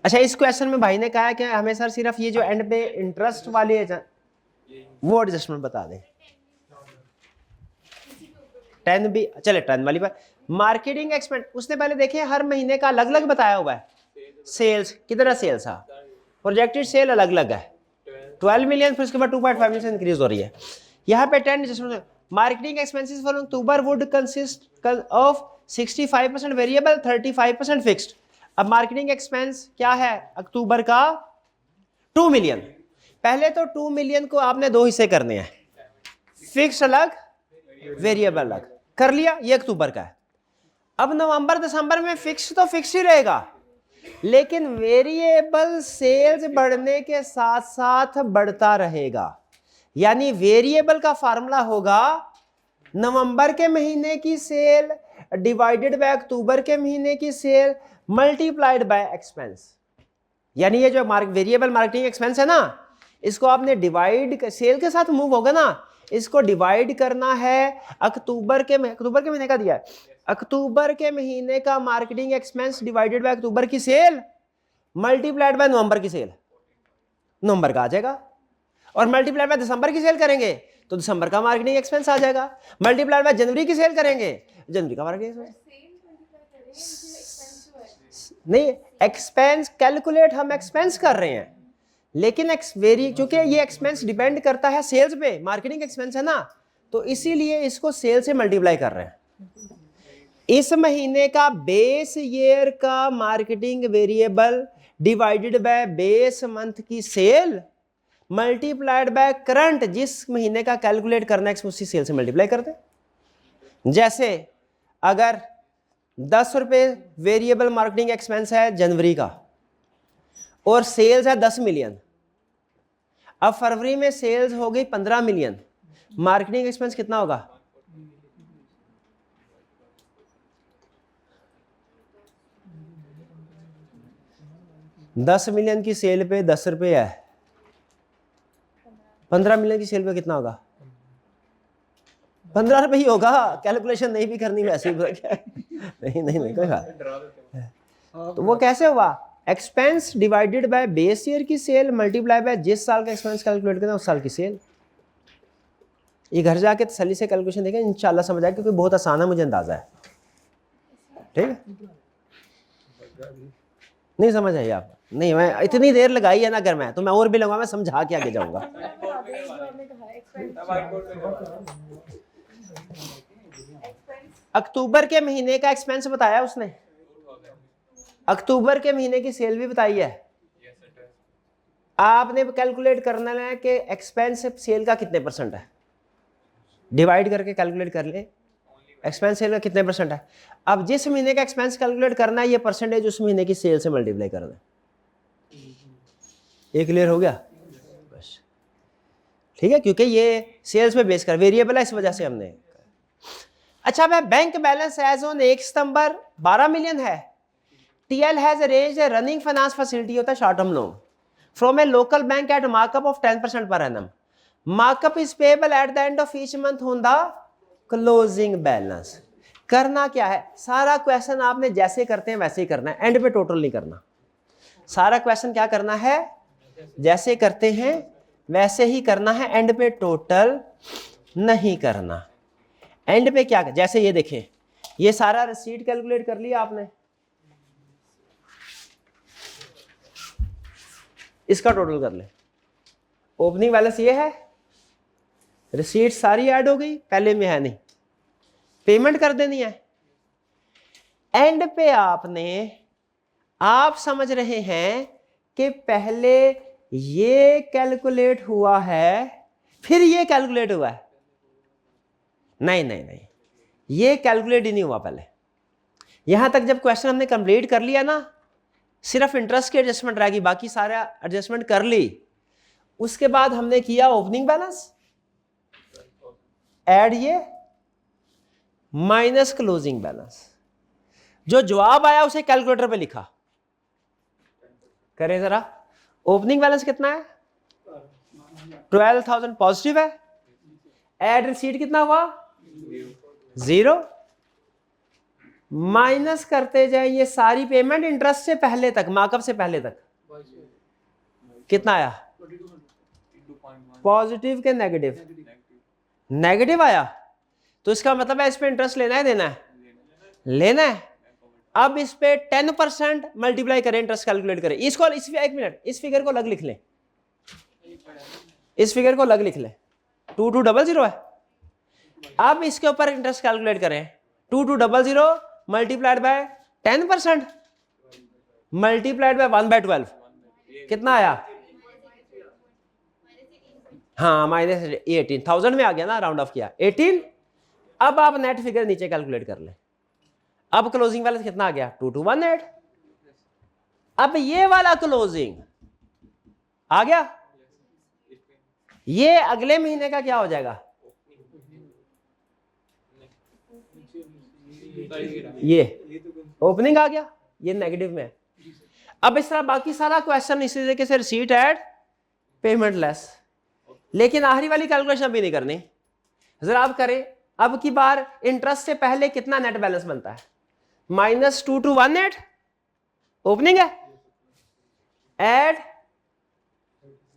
अच्छा, इस क्वेश्चन में भाई ने कहा है कि हमें सर सिर्फ ये जो एंड पे इंटरेस्ट वाली है वो एडजस्टमेंट बता दें। 10 भी चले, 10 वाली पर मार्केटिंग एक्सपेंस उसने पहले देखे हर महीने का अलग अलग बताया हुआ है। सेल्स कितना सेल्स है, प्रोजेक्टेड सेल अलग अलग है 12 मिलियन, फिर उसके बाद 2.5 मिलियन से इंक्रीज हो रही है। यहाँ पे 10 adjustment. Marketing expenses for October would consist of 65% variable 35% fixed. अब मार्केटिंग एक्सपेंस क्या है अक्टूबर का 2 मिलियन। पहले तो 2 मिलियन को आपने दो हिस्से करने हैं, फिक्स्ड अलग वेरिएबल अलग कर लिया, ये अक्टूबर का है। अब नवंबर दिसंबर में फिक्स तो फिक्स ही रहेगा, लेकिन वेरिएबल सेल्स बढ़ने के साथ साथ बढ़ता रहेगा। यानी वेरिएबल का फार्मूला होगा नवंबर के महीने की सेल डिवाइडेड बाय अक्टूबर के महीने की सेल मल्टीप्लाइड बाय एक्सपेंस। यानी ये जो वेरिएबल मार्केटिंग एक्सपेंस है ना, इसको आपने डिवाइड, सेल के साथ मूव होगा ना, इसको डिवाइड करना है अक्टूबर के महीने का दिया है, अक्टूबर के महीने का मार्केटिंग एक्सपेंस डिवाइडेड बाय अक्टूबर की सेल मल्टीप्लाइड बाय नवंबर की सेल, नवंबर का आ जाएगा। और मल्टीप्लाइड बाय दिसंबर की सेल करेंगे तो दिसंबर का मार्केटिंग एक्सपेंस आ जाएगा। मल्टीप्लाइड बाय जनवरी की सेल करेंगे, जनवरी का मार्केटिंग एक्सपेंस। नहीं, एक्सपेंस कैलकुलेट हम एक्सपेंस कर रहे हैं, लेकिन चूंकि ये एक्सपेंस डिपेंड करता है सेल्स पे, मार्केटिंग एक्सपेंस है ना, तो इसीलिए इसको सेल से मल्टीप्लाई कर रहे हैं। इस महीने का बेस ईयर का marketing variable divided by base month की सेल मल्टीप्लाइड बाय करंट, जिस महीने का कैलकुलेट करना है उसी सेल से मल्टीप्लाई कर दे। जैसे अगर 10 रुपए वेरिएबल मार्केटिंग एक्सपेंस है जनवरी का और सेल्स है 10 मिलियन, अब फरवरी में सेल्स हो गई 15 मिलियन, मार्केटिंग एक्सपेंस कितना होगा? $10 मिलियन की सेल पे 10 रुपए है, 15 मिलियन की सेल पे कितना होगा? 15 रुपए ही होगा। कैलकुलेशन नहीं भी करनी वैसे ही नहीं कोई बात। तो वो कैसे हुआ? Expense divided by base year की सेल मल्टीप्लाई बाय जिस साल का एक्सपेंस कैलकुलेट करना उस साल की सेल। ये घर जाके तसल्ली से कैलकुलेशन देखें, इंशाल्लाह समझ आएगा, क्योंकि बहुत आसान है, मुझे अंदाजा है। ठीक है, नहीं समझ आई आप? नहीं, मैं इतनी देर लगाई है ना घर में, तो मैं और भी लगाऊंगा, मैं समझा के आगे जाऊंगा। अक्टूबर के महीने का एक्सपेंस बताया उसने, अक्टूबर के महीने की सेल भी बताई है। आपने कैलकुलेट करना है कि एक्सपेंस सेल का कितने परसेंट है, डिवाइड करके कैलकुलेट कर ले एक्सपेंस सेल का कितने परसेंट है। अब जिस महीने का एक्सपेंस कैलकुलेट करना है, ये परसेंटेज उस महीने की सेल से मल्टीप्लाई कर दें। ये क्लियर हो गया? बस ठीक है, क्योंकि ये सेल्स पे बेस कर वेरिएबल है, इस वजह से हमने। अच्छा, मैं बैंक बैलेंस एज ऑन 1 सितंबर 12 मिलियन है। TL has arranged a running finance facility, होता है short term loan, from a local bank at markup of 10% per annum. Markup is payable at the end of each month on the closing balance. करना क्या है? सारा question आपने जैसे करते हैं वैसे ही करना है, एंड पे टोटल नहीं करना। सारा क्वेश्चन क्या करना है? जैसे करते हैं वैसे ही करना है, एंड पे टोटल नहीं करना। एंड पे क्या, जैसे ये देखें, ये सारा रिसीट कैलकुलेट कर लिया आपने, इसका टोटल कर ले। ओपनिंग बैलेंस ये है, रिसीट सारी ऐड हो गई, पहले में है नहीं, पेमेंट कर देनी है। एंड पे आपने, आप समझ रहे हैं कि पहले ये कैलकुलेट हुआ है फिर ये कैलकुलेट हुआ है? नहीं, ये कैलकुलेट ही नहीं हुआ पहले। यहां तक जब क्वेश्चन हमने कंप्लीट कर लिया ना, सिर्फ इंटरेस्ट की एडजस्टमेंट रहेगी, बाकी सारा एडजस्टमेंट कर ली। उसके बाद हमने किया ओपनिंग बैलेंस, ऐड ये माइनस क्लोजिंग बैलेंस, जो जवाब आया उसे कैलकुलेटर पे लिखा। करें जरा, ओपनिंग बैलेंस कितना है? 12,000 पॉजिटिव है। ऐड रिसीट कितना हुआ? 0। माइनस करते जाए ये सारी पेमेंट इंटरेस्ट से पहले तक, मार्कअप से पहले तक, कितना आया? पॉजिटिव के नेगेटिव? नेगेटिव आया, तो इसका मतलब है इस पे इंटरेस्ट लेना है, देना है? लेना है। अब इस पे 10% मल्टीप्लाई करें, इंटरेस्ट कैलकुलेट करें। इसको एक मिनट, इस फिगर को अलग लिख लें, इस फिगर को अलग लिख लें। 2200 है। अब इसके ऊपर इंटरेस्ट कैलकुलेट करें, 2200 मल्टीप्लाइड बाय 10% मल्टीप्लाइड बाय 1/12, कितना आया? हाँ, -18,000 में आ गया ना, राउंड ऑफ किया 18। अब आप नेट फिगर नीचे कैलकुलेट कर लें। अब क्लोजिंग बैलेंस कितना आ गया? 2218। अब ये वाला क्लोजिंग आ गया, ये अगले महीने का क्या हो जाएगा? ये ओपनिंग आ गया, ये नेगेटिव में है। अब इस तरह बाकी सारा क्वेश्चन इसी तरीके से रिसीट एट पेमेंट लेस, लेकिन आखिरी वाली कैलकुलेशन अभी नहीं करनी, जरा आप करें। अब की बार इंटरेस्ट से पहले कितना नेट बैलेंस बनता है, -2218 ओपनिंग है, एड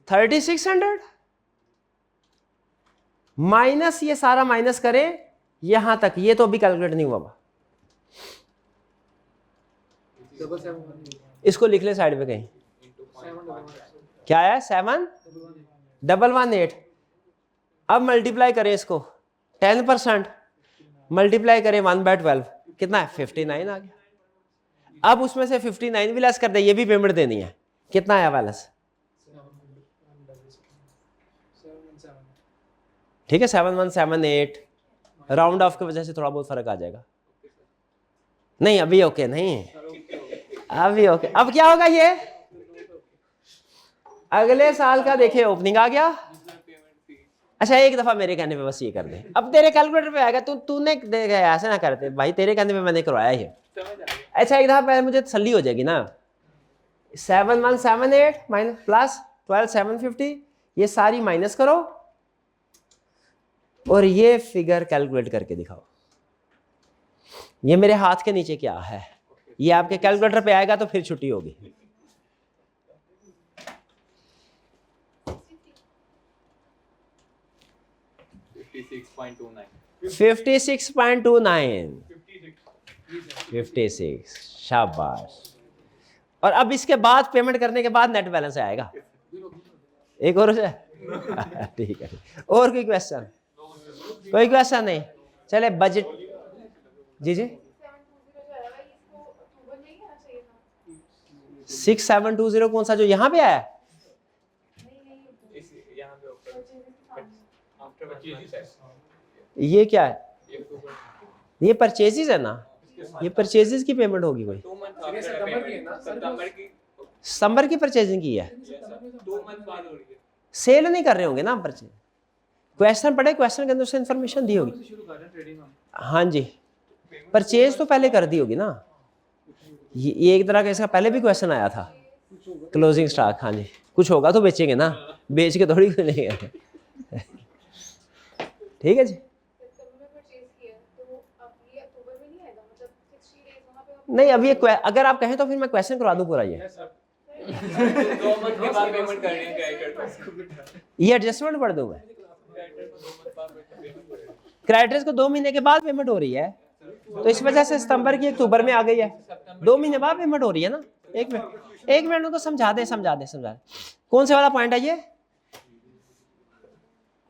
3600 माइनस ये सारा माइनस करें यहां तक, ये तो अभी कैलकुलेट नहीं हुआ। इसको लिख ले साइड पे कहीं, क्या है 7118। अब मल्टीप्लाई करें इसको 10% मल्टीप्लाई करें 1/12, कितना है 59 आ गया। अब उसमें से 59 भी लेस कर दे, ये भी पेमेंट देनी है, कितना आया बैलेंस, ठीक है 7178। राउंड ऑफ की वजह से थोड़ा बहुत फर्क आ जाएगा। नहीं अभी ओके नहीं, अभी ओके। अब क्या होगा, ये अगले साल का देखिए ओपनिंग आ गया। अच्छा एक दफा मेरे कहने पे बस ये कर दे, अब तेरे कैलकुलेटर पे आएगा, तूने देखा ऐसे ना करते भाई, तेरे कहने पे मैंने करवाया ये। अच्छा एक दफा पहले मुझे तसल्ली हो जाएगी ना, 7178 माइनस प्लस 12750, ये सारी माइनस करो और ये फिगर कैलकुलेट करके दिखाओ। ये मेरे हाथ के नीचे क्या है, ये आपके कैलकुलेटर पे आएगा तो फिर छुट्टी होगी। 56.29 शाबाश। और अब इसके बाद पेमेंट करने के बाद नेट बैलेंस आएगा, एक और है ठीक है। और कोई क्वेश्चन, कोई क्वेश्चन नहीं, चले बजट जी जी 6720 कौन सा जो यहाँ पे आया, ये क्या है, ये परचेजेस है ना, ये परचेजेस की पेमेंट होगी कोई, सितंबर की परचेजिंग की है, सेल नहीं कर रहे होंगे ना परचेज। क्वेश्चन पढ़े, क्वेश्चन के अंदर से इंफॉर्मेशन दी होगी। हाँ जी परचेज तो पहले कर दी होगी ना, ये एक तरह का इसका पहले भी क्वेश्चन आया था, क्लोजिंग स्टॉक। हाँ जी कुछ होगा तो बेचेंगे ना, बेच के थोड़ी नहीं है ठीक है जी। नहीं अभी ये अगर आप कहें तो फिर मैं क्वेश्चन करवा दूं पूरा, ये एडजस्टमेंट पढ़ दूं मैं। क्रेडिटर्स को 2 महीने के बाद पेमेंट हो रही है, तो इस वजह से सितंबर की अक्टूबर में आ गई है, 2 महीने बाद पेमेंट हो रही है ना। एक मिनट उनको समझा दे। कौन से वाला पॉइंट है ये,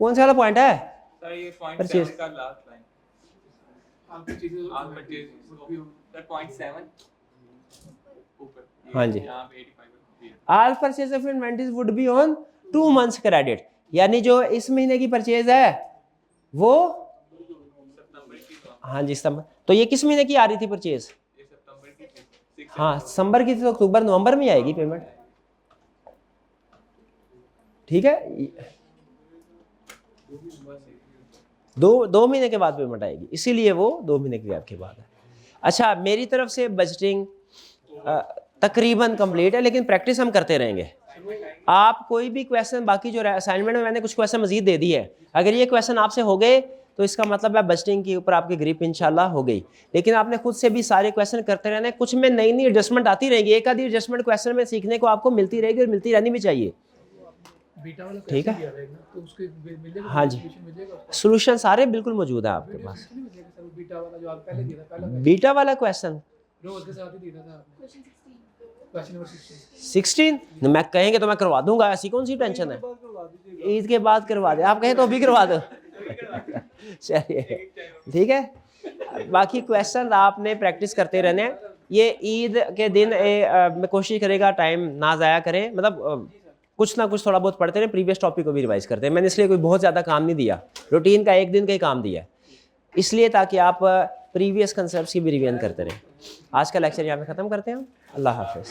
कौन से वाला पॉइंट है, परचेज का लास्ट लाइन, हाँ जी। All purchase of inventories would be on 2 months credit, यानी जो इस महीने की परचेज है वो हाँ जी सितंबर, तो ये किस महीने की आ रही थी परचेज, हाँ सितंबर की थी, तो अक्टूबर नवंबर में आएगी पेमेंट, ठीक है। 2 महीने के बाद पेमेंट आएगी, इसीलिए वो 2 महीने के गैप के बाद है। अच्छा मेरी तरफ से बजटिंग तकरीबन कंप्लीट है, लेकिन प्रैक्टिस हम करते रहेंगे। आप कोई भी क्वेश्चन, बाकी जो असाइनमेंट में मैंने कुछ क्वेश्चन मजीद दे दिए है, अगर ये क्वेश्चन आपसे हो गए तो इसका मतलब है बजटिंग के ऊपर आपकी ग्रिप इंशाल्लाह हो गई। लेकिन आपने खुद से भी सारे क्वेश्चन करते रहना है, कुछ में नई नई एडजस्टमेंट आती रहेगी, एक आधी एडजस्टमेंट क्वेश्चन में सीखने को आपको मिलती रहेगी और मिलती रहनी भी चाहिए, ठीक है। हाँ जी सोल्यूशन सारे बिल्कुल मौजूद है आपके पास। बीटा वाला क्वेश्चन 16 मैं कहेंगे तो मैं करवा दूंगा, ऐसी कौन सी टेंशन है, ईद के बाद करवा दे, आप कहें तो अभी करवा दो चलिए ठीक है। बाकी क्वेश्चन आपने प्रैक्टिस करते रहने हैं। ये ईद के दिन मैं कोशिश करेगा टाइम ना ज़ाया करें, मतलब कुछ ना कुछ थोड़ा बहुत पढ़ते रहे, प्रीवियस टॉपिक को भी रिवाइज करते हैं। मैंने इसलिए कोई बहुत ज़्यादा काम नहीं दिया, रूटीन का 1 दिन का ही काम दिया, इसलिए ताकि आप प्रीवियस कंसेप्ट की भी रिवीजन करते रहें। आज का लेक्चर यहाँ पे ख़त्म करते हैं, अल्लाह हाफिज़।